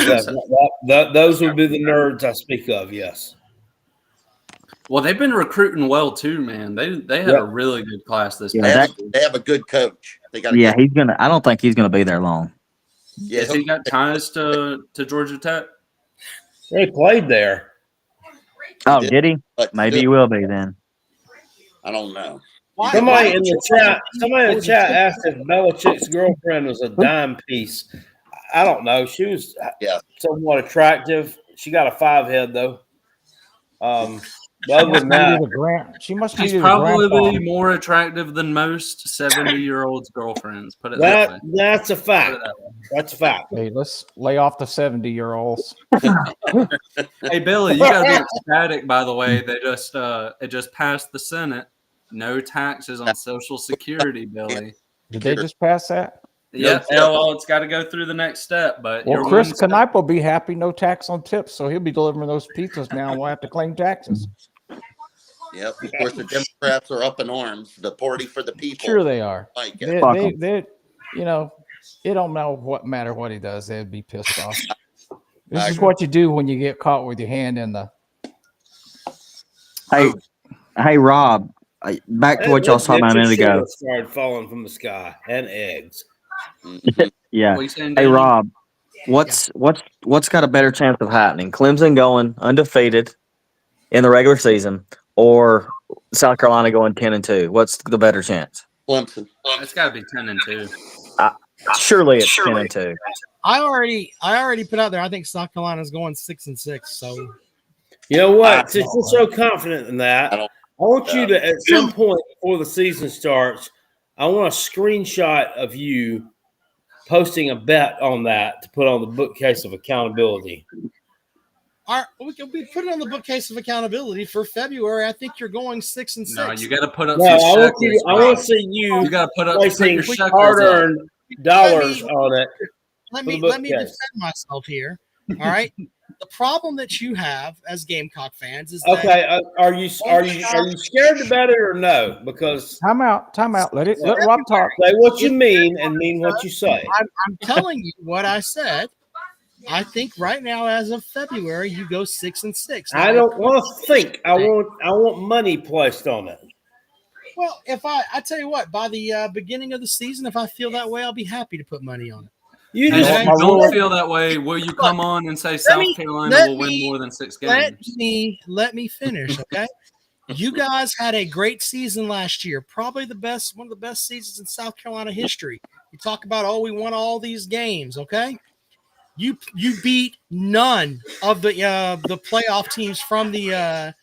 Those would be the nerds I speak of, yes. Well, they've been recruiting well too, man. They had a really good class this past year. They have a good coach. I don't think he's gonna be there long. Yeah, has he got ties to Georgia Tech? They played there. Oh, did he? Maybe he will be then. I don't know. Somebody in the chat asked if Belichick's girlfriend was a dime piece. I don't know. She was somewhat attractive. She got a 5 head though. Other than that, she's probably more attractive than most 70-year-olds' girlfriends. Put it that way. That's a fact. That's a fact. Hey, let's lay off the 70-year-olds. Hey, Billy, you got to be ecstatic, by the way. They it just passed the Senate. No taxes on Social Security, Billy. Did they just pass that? Yeah, well, it's got to go through the next step. But Chris Knipe will be happy. No tax on tips, so he'll be delivering those pizzas now. And we'll have to claim taxes. Yep. Of course, the Democrats are up in arms. The party for the people. Sure, they are. Like they it don't matter what he does. They'd be pissed off. This is what you do when you get caught with your hand in the. Hey, Rob. Back to what y'all was talking about a minute ago. Started falling from the sky and eggs. Yeah. Hey, Rob. What's got a better chance of happening? Clemson going undefeated in the regular season, or South Carolina going 10-2? What's the better chance? Clemson. It's got to be 10-2. Surely it's 10-2. I already put out there. I think South Carolina's going 6-6. So, you know what? Since you're so confident in that, I want you to, at some point before the season starts, I want a screenshot of you posting a bet on that to put on the bookcase of accountability. We put it on the bookcase of accountability for February. I think you're going 6-6. No, you got to put up. No, I want to see you. You got to put up placing hard-earned dollars on it. Let me defend myself here. All right. The problem that you have as Gamecock fans is are you scared to bet it or no? Because time out. Let Rob talk. Say what you mean and mean what you say. I'm telling you what I said. I think right now, as of February, you go 6-6. I don't want to think. I want money placed on it. Well, if I tell you what, by the beginning of the season, if I feel that way, I'll be happy to put money on it. If you don't feel that way, will you come on and say South Carolina will win more than 6 games? Let me finish, okay? You guys had a great season last year, probably one of the best seasons in South Carolina history. You talk about, we won all these games, okay? You beat none of the playoff teams from the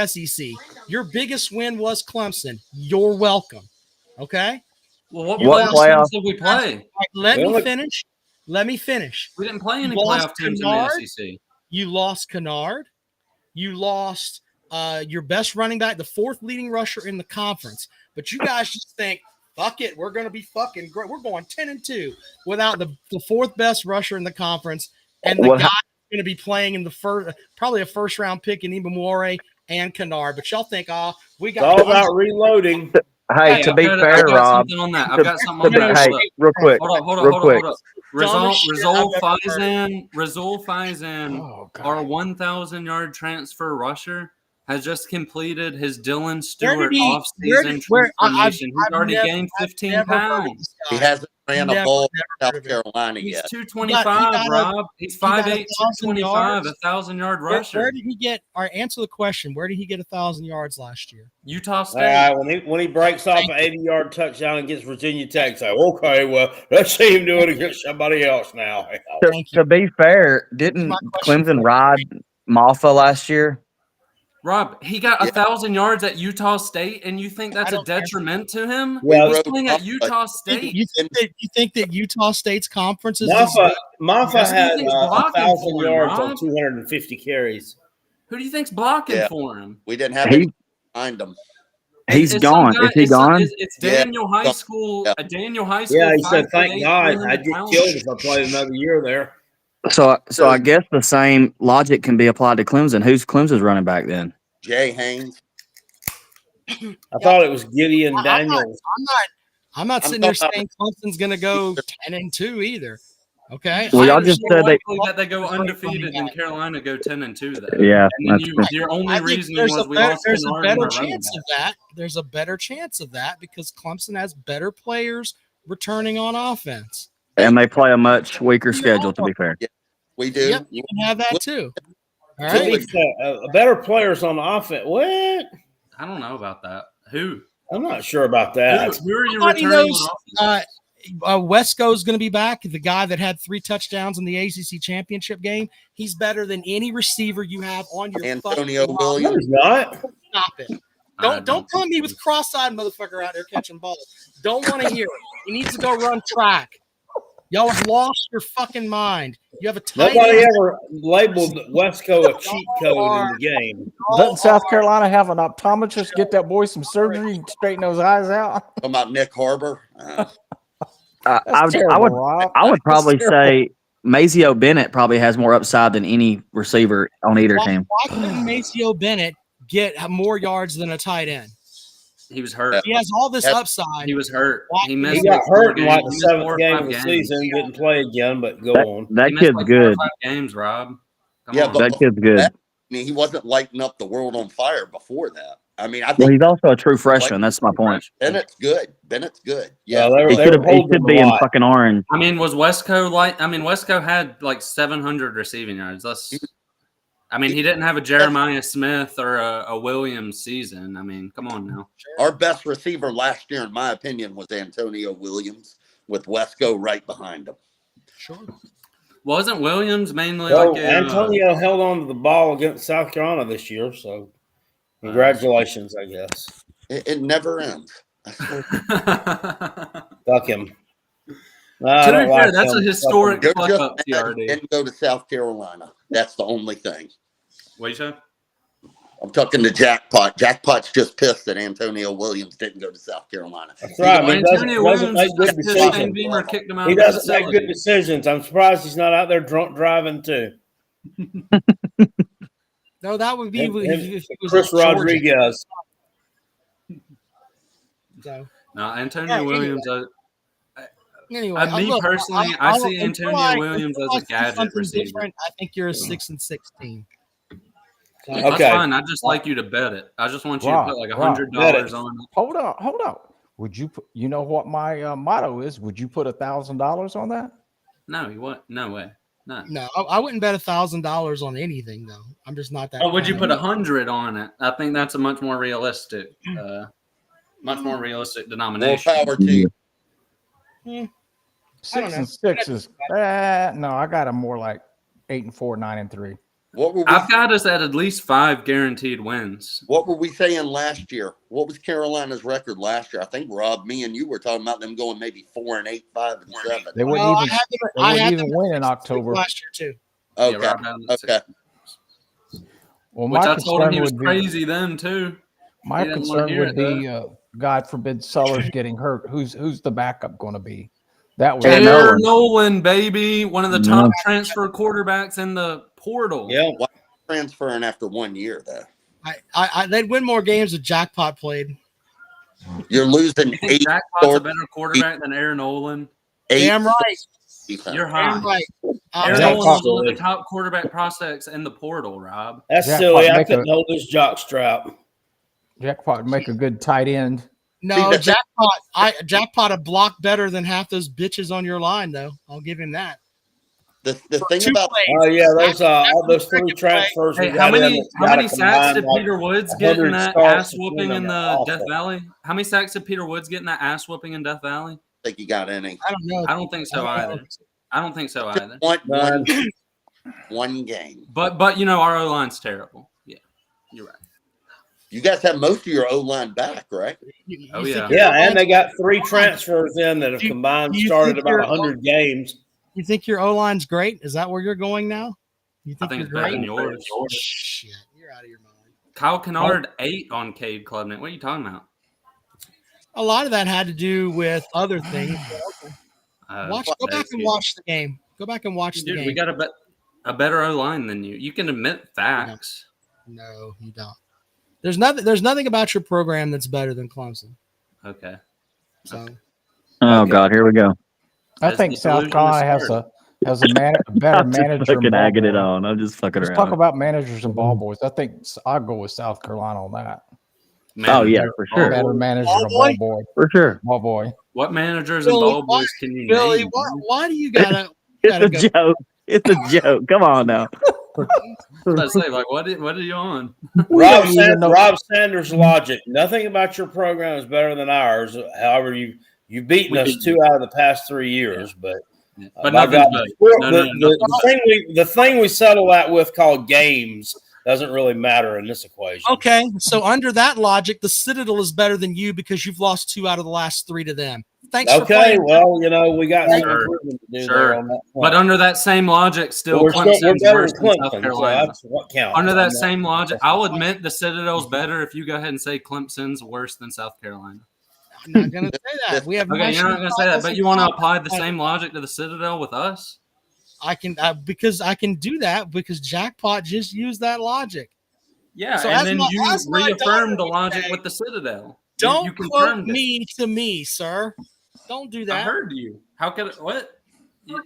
SEC. Your biggest win was Clemson. You're welcome, okay? Well, what playoffs did we play? Let me finish. We didn't play any playoff teams in the SEC. You lost Kennard. You lost your best running back, the 4th leading rusher in the conference. But you guys just think, fuck it, we're going to be fucking great. We're going 10-2 without the 4th best rusher in the conference, and the guy going to be playing in the first, probably a first-round pick in Ibamore and Kennard. But y'all think, we got it's all about reloading. Hey, to be fair, Rob. Something on that. I've got something on that. Hey, real quick. Hold up. Rizal Faizan, our 1,000-yard transfer rusher, has just completed his Dylan Stewart off-season transformation. He's already gained 15 pounds. He hasn't ran a ball in South Carolina He's yet. 225, Rob. He's 5'8", 225, a 1,000-yard rusher. Where did he get? Answer the question. Where did he get 1,000 yards last year? Utah State. When he breaks off an 80-yard touchdown against Virginia Tech, say, okay, well, let's see him do it against somebody else now. To be fair, didn't Clemson ride Maffa last year? Rob, he got 1,000 yards at Utah State, and you think that's a detriment to him? Well, he's playing at Utah State. You think that Utah State's conference is Maffa had 1,000 yards on 250 carries. Who do you think's blocking for him? We didn't have any behind him. He's gone. Is he gone? It's Daniel High School. Yeah. A Daniel High School. Yeah, he said, "Thank God, I'd get killed if I played another year there." So I guess the same logic can be applied to Clemson. Who's Clemson's running back then? Jay Haynes. I thought it was Gideon Daniels. I'm not sitting there saying Clemson's going to go 10-2 either. Okay. Well, y'all just said that they go undefeated and Carolina go 10-2 though. Yeah, and then your only reason was we lost there's a better chance of that. There's a better chance of that because Clemson has better players returning on offense. And they play a much weaker schedule, to be fair. Yeah, we do. Yep, you can have that too. All To right. be fair, better players on offense. What? I don't know about that. Who? I'm not sure about that. Who are you Nobody returning knows, on offense? Wesco's going to be back. The guy that had 3 touchdowns in the ACC championship game. He's better than any receiver you have on your Antonio fucking Williams. No, he's not. Stop it. Don't come me with cross-eyed motherfucker out there catching balls. Don't want to hear it. He needs to go run track. Y'all have lost your fucking mind. You have a tight Nobody end. ever labeled Wesco a cheat code in the game. Doesn't South Carolina have an optometrist get that boy some surgery and straighten those eyes out? Talking about Nick Harbor. I would probably say Mazio Bennett probably has more upside than any receiver on either team. Why couldn't Maceo Bennett get more yards than a tight end? He was hurt. He has all this upside. He was hurt. He got hurt in like the 7th game of the season. Didn't play again, but go on. That kid's good. 4 or 5 games, Rob. Come on. That kid's good. I mean, he wasn't lighting up the world on fire before that. I mean, I think Well, he's also a true freshman. That's my point. Bennet's good. Yeah, He could be in fucking orange. I mean, was Wesco Wesco had like 700 receiving yards. He didn't have a Jeremiah Smith or a Williams season. I mean, come on now. Our best receiver last year, in my opinion, was Antonio Williams with Wesco right behind him. Sure. Wasn't Williams mainly Antonio held on to the ball against South Carolina this year, so congratulations, I guess. It never ends. Fuck him. That's a historic You're fuck just up, TRD. didn't go to South Carolina. That's the only thing. What you say? I'm talking to Jackpot. Jackpot's just pissed that Antonio Williams didn't go to South Carolina. That's right. He Antonio doesn't make good Williams decisions. Beamer kicked him out He of the doesn't make facility. good decisions. I'm surprised he's not out there drunk driving too. No, that would be if it was Chris Georgia. Rodriguez. So, No, Antonio Williams. anyway, Me personally, I see Antonio Williams as a gadget something receiver. different. I think you're a 6-6 team. So, That's fine. I just like you to bet it. I just want you to put like $100 on it. Hold on. Would you put, you know what my motto is? Would you put $1,000 on that? No, you what? No way. No, I wouldn't bet $1,000 on anything though. I'm just not that. Oh, would you put 100 on it? I think that's a much more realistic denomination. More power to you. 6 and 6 is no. I got them more like 8-4, 9-3. I've got us at least 5 guaranteed wins. What were we saying last year? What was Carolina's record last year? I think Rob, me and you were talking about them going maybe 4-8, 5-7. They wouldn't even win in October last year too. Okay. Yeah, Okay. Well, Which my I told him concern he was would be crazy then too. my He didn't wanna concern hear would it, be God forbid Sellers getting hurt. Who's the backup going to be? That was Aaron Aaron Nolan. Nolan, baby, one of the Yeah. top transfer quarterbacks in the portal. Yeah. Why transferring after 1 year though? They'd win more games if Jackpot played. You're losing You think 8 Jackpot's a starters, better quarterback than Aaron Nolan? 8 Damn right. defense. You're high. Damn right. Aaron Jackpot- Nolan was one of the top quarterback prospects in the portal, Rob. That's Jackpot silly. I make couldn't hold this jock strap. Jackpot make a good tight end. No, Jackpot a block better than half those bitches on your line, though. I'll give him that. The thing about Oh yeah, those 3 transfers. Hey, we how got in many that's how gotta many sacks combine did like Peter Woods get in 100 that starts ass to whooping win in on the that Death offense. Valley? How many sacks did Peter Woods get in that ass whooping in Death Valley? I think you got any. I don't know. I don't think so either. I don't think so either. One game. But you know our O line's terrible. Yeah, you're right. You guys have most of your O line back, right? Oh, think yeah. your Yeah, and O-line's- they got 3 transfers in that have Do you- combined do you started think about your 100 games. You think your O line's great? Is that where you're going now? You I think think you're it's better great? than yours. Shit, you're out of your mind. Kyle Kennard 8 on Cade Klubnik. What are you talking about? A lot of that had to do with other things. Go back and watch the game. Go back and watch the Dude, game. we got a better O line than you. You can admit facts. No, you don't. There's nothing about your program that's better than Clemson. Okay. So Oh God, here we go. I As think the South delusion Carolina is has a better I'm just manager. fucking and ball agging it boy. on. I'm just fucking Let's around. talk about managers and ball boys. I think I'll go with South Carolina on that. Oh, yeah, for sure. Better manager Ball and ball boy? boy. For sure. Ball boy. What managers and Billy, ball boys can you Billy, name? why do you gotta? It's gotta a go? joke. It's a joke. Come on now. Let's say, like, what are you on? Rob Sanders' logic. Nothing about your program is better than ours. However, you've beaten us 2 out of the past 3 years, but But my nothing's God, good. the thing we settle that with called games doesn't really matter in this equation. Okay, so under that logic, the Citadel is better than you because you've lost 2 out of the last 3 to them. Thanks for Okay, playing. well, we got some Sure. improvement to do Sure. there on that point. But under that same logic, still we're Clemson's better worse than than South Clemson, so Carolina. that's what counts. Under I'm that not- same logic, I'll admit the Citadel's better if you go ahead and say Clemson's worse than South Carolina. I'm not gonna say that. We have Okay, you're not going to say that, but you want to apply the I- same logic to the Citadel with us? I can because I can do that because Jackpot just used that logic. Yeah, So and as then my- you as my reaffirmed the daughter would logic say, with the Citadel. Don't you quote confirmed it. me to me, sir. Don't do I that. heard you. How could it? What?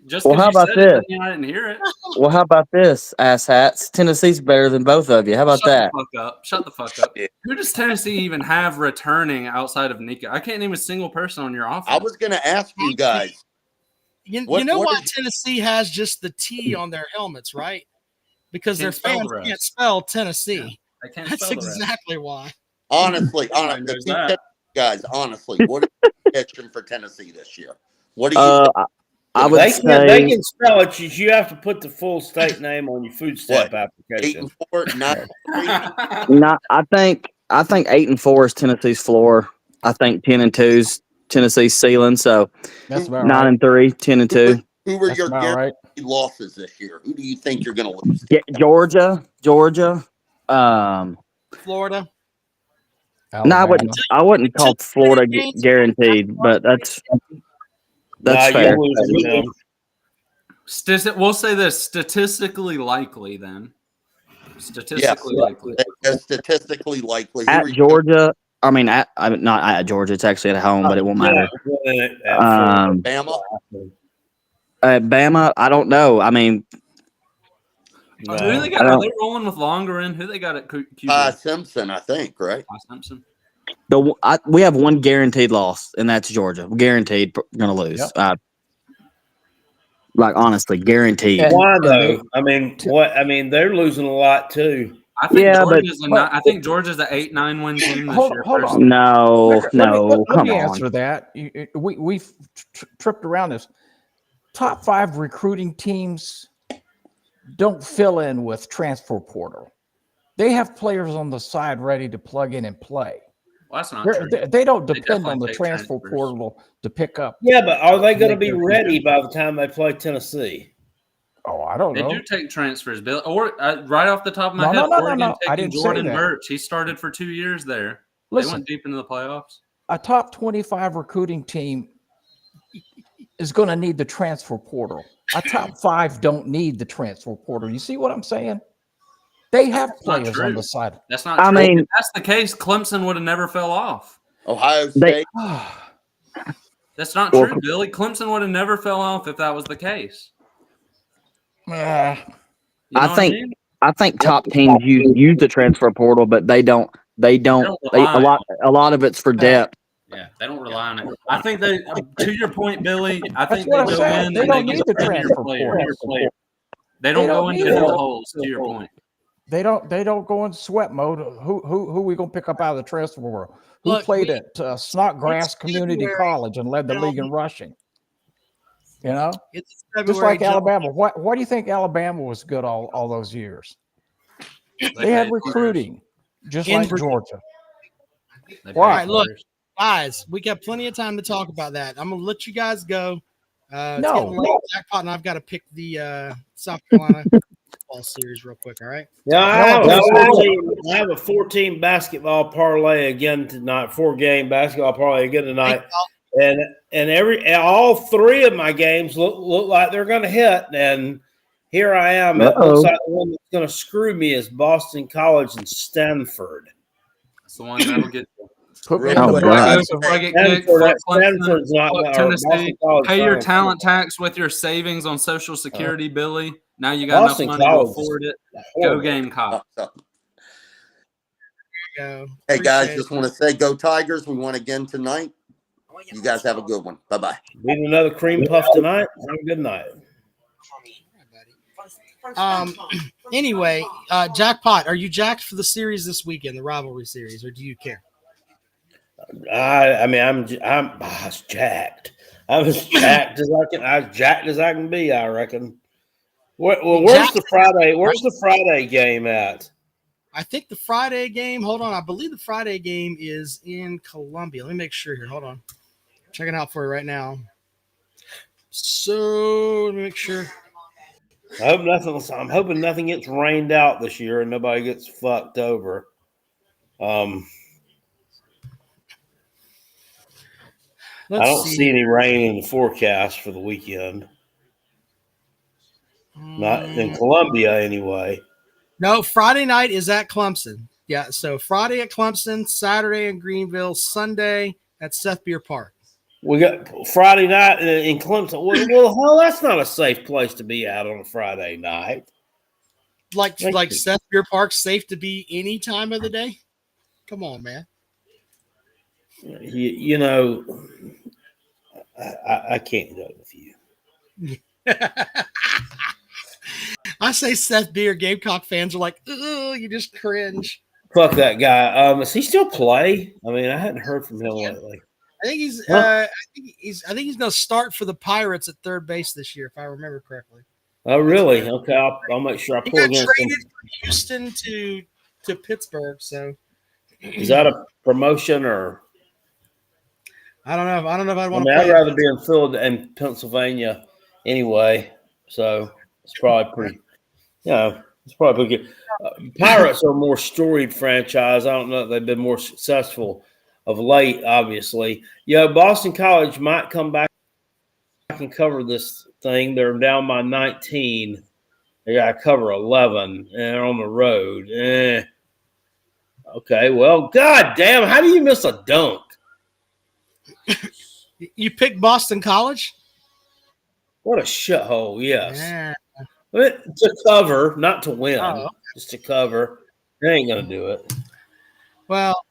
Just Well, because how you about said this? it, doesn't mean I didn't hear it. Well, how about this, asshats? Tennessee's better than both of you. How about Shut that? the fuck up. Shut the fuck up. Who does Tennessee even have returning outside of Nika? I can't name a single person on your offense. I was going to ask you guys. You What- know what why is- Tennessee has just the T on their helmets, right? Because their Can't spell the fans rest. can't spell Tennessee. I can't That's spell the rest. exactly why. Honestly, Everybody the knows two that. Tennessee guys, honestly, what is the prediction for Tennessee this year? What do you I would they say can spell it. You have to put the full state name on your food stamp application. 8-4, 9-3? not. I think 8-4 is Tennessee's floor. I think 10-2 is Tennessee's ceiling. So That's about 9-3, 10-2. Who were That's your about guaranteed right. losses this year? Who do you think you're going to lose? Georgia. Florida. No, I wouldn't call Florida guaranteed, but that's fair. you're losing them. We'll say this: statistically likely. Then, statistically likely. That's statistically likely. Who At are you- Georgia, not at Georgia. It's actually at home, but it won't matter. Bama? At Bama, I don't know. I mean, Who they got? Are they rolling with Longerin? Who they got at QB? Simpson, I think, right? Simpson. we have one guaranteed loss, and that's Georgia. Guaranteed, going to lose. Yep. Honestly, guaranteed. Why though? I mean, they're losing a lot too. I think Yeah, I think Georgia's an 8-9 win team this Hold year. on. personally. No, Let come me on. answer that. We've tripped around this. Top 5 recruiting teams don't fill in with transfer portal. They have players on the side ready to plug in and play. Well, that's not true. They don't They depend on definitely the take transfer transfers. portal to pick up. Yeah, but are they going to be ready by the time they play Tennessee? Oh, I don't They know. do take transfers, Bill. Or right off the top of my No, head, no. Oregon I taking didn't say Jordan that. Birch. He started for 2 years there. They Listen, went deep into the playoffs. a top 25 recruiting team is going to need the transfer portal. A top 5 don't need the transfer portal. You see what I'm saying? They have That's not players on true. the side. That's not I true. mean- If that's the case, Clemson would have never fell off. Ohio They- State. That's not Well, true, Billy. Clemson would have never fell off if that was the case. Ah, You know I what think I mean? I think top teams use the transfer portal, but they don't. They don't rely on a lot of it's for depth. Yeah, they don't rely on it. I think they, to your point, Billy, I That's think what they I go said. in They and don't they need get the premier transfer players. portal. They don't They go don't into need no it. holes, to your point. They don't go in sweat mode. Who we gonna pick up out of the transfer portal? Who Look, played we- at Snodgrass it's Community February. College and led the league in rushing? You know, It's just February. like Alabama. Why do you think Alabama was good all those years? They had paid recruiting, just In like Virginia. Georgia. They Why? paid Right, look. players. Guys, we got plenty of time to talk about that. I'm gonna let you guys go. It's No. getting late. Jackpot and I've got to pick the South Carolina football series real quick. All right. Yeah, I No, have, no, I have a 14 basketball parlay again tonight. 4-game basketball parlay again tonight, and all 3 of my games look like they're going to hit. And here I am. It looks like the one that's going to screw me is Boston College and Stanford. That's the one that'll get you. Put me Real in the quick, Before I bucket. go, guys. before I get Stanford, kicked, fuck Clemson, Stanford's not fuck or Tennessee. Boston College. Pay your not- talent tax with your savings on Social Security, Billy. Now you got Boston enough money College to afford it. Horrible. Go Gamecock. Go. Hey guys, Appreciate just want to say go Tigers. We won again tonight. You guys have a good one. Bye bye. Need another cream puff tonight. Have a good night. Anyway, Jackpot, are you jacked for the series this weekend, the rivalry series, or do you care? I was jacked. I was jacked as I can be. I reckon. Where's the Friday? Where's the Friday game at? I think the Friday game. Hold on, I believe the Friday game is in Columbia. Let me make sure here. Hold on, checking out for you right now. So let me make sure. I'm hoping nothing gets rained out this year and nobody gets fucked over. I don't see any rain in the forecast for the weekend. Not in Columbia, anyway. No, Friday night is at Clemson. Yeah, so Friday at Clemson, Saturday in Greenville, Sunday at Seth Beer Park. We got Friday night in Clemson. Well, hell, that's not a safe place to be at on a Friday night. Like Seth Beer Park's safe to be any time of the day? Come on, man. You know, I can't go with you. I say Seth Beer, Gamecock fans are like, "Ugh," you just cringe. Fuck that guy. Does he still play? I mean, I hadn't heard from him lately. I think he's. Huh? I think he's going to start for the Pirates at third base this year, if I remember correctly. Oh, really? Okay, I'll make sure I He pull got against him. traded from Houston to Pittsburgh, so Is that a promotion or? I don't know. I don't know if I'd I want mean, to I'd play. rather be in Philadelphia and Pennsylvania anyway. So it's probably pretty. It's probably good. Pirates are a more storied franchise. I don't know if they've been more successful of late, obviously. Boston College might come back and cover this thing. They're down by 19. They got to cover 11, and they're on the road. Okay, well, goddamn, how do you miss a dunk? You picked Boston College? What a shithole, yes. Yeah. To cover, not to win, Oh. just to cover. They ain't going to do it. Well,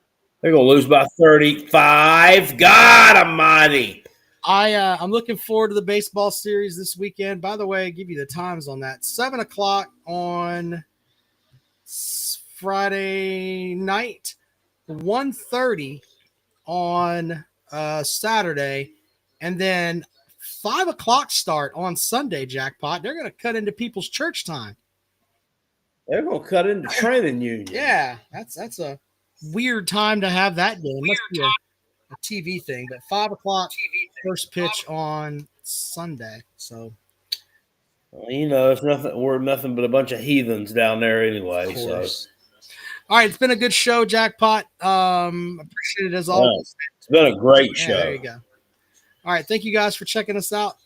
They're going to lose by 35. God almighty. I'm looking forward to the baseball series this weekend. By the way, give you the times on that. 7 o'clock on Friday night, 1:30 on Saturday, and then 5 o'clock start on Sunday, Jackpot. They're going to cut into people's church time. They're going to cut into training union. Yeah, that's a weird time to have that game. Must be a TV thing, but 5 o'clock first pitch on Sunday. So Well, you know, it's nothing. We're nothing but a bunch of heathens down there anyway. Of So course. All right, it's been a good show, Jackpot. Appreciate it as yeah, always. it's been a great Yeah, show. there you go. All right, thank you guys for checking us out.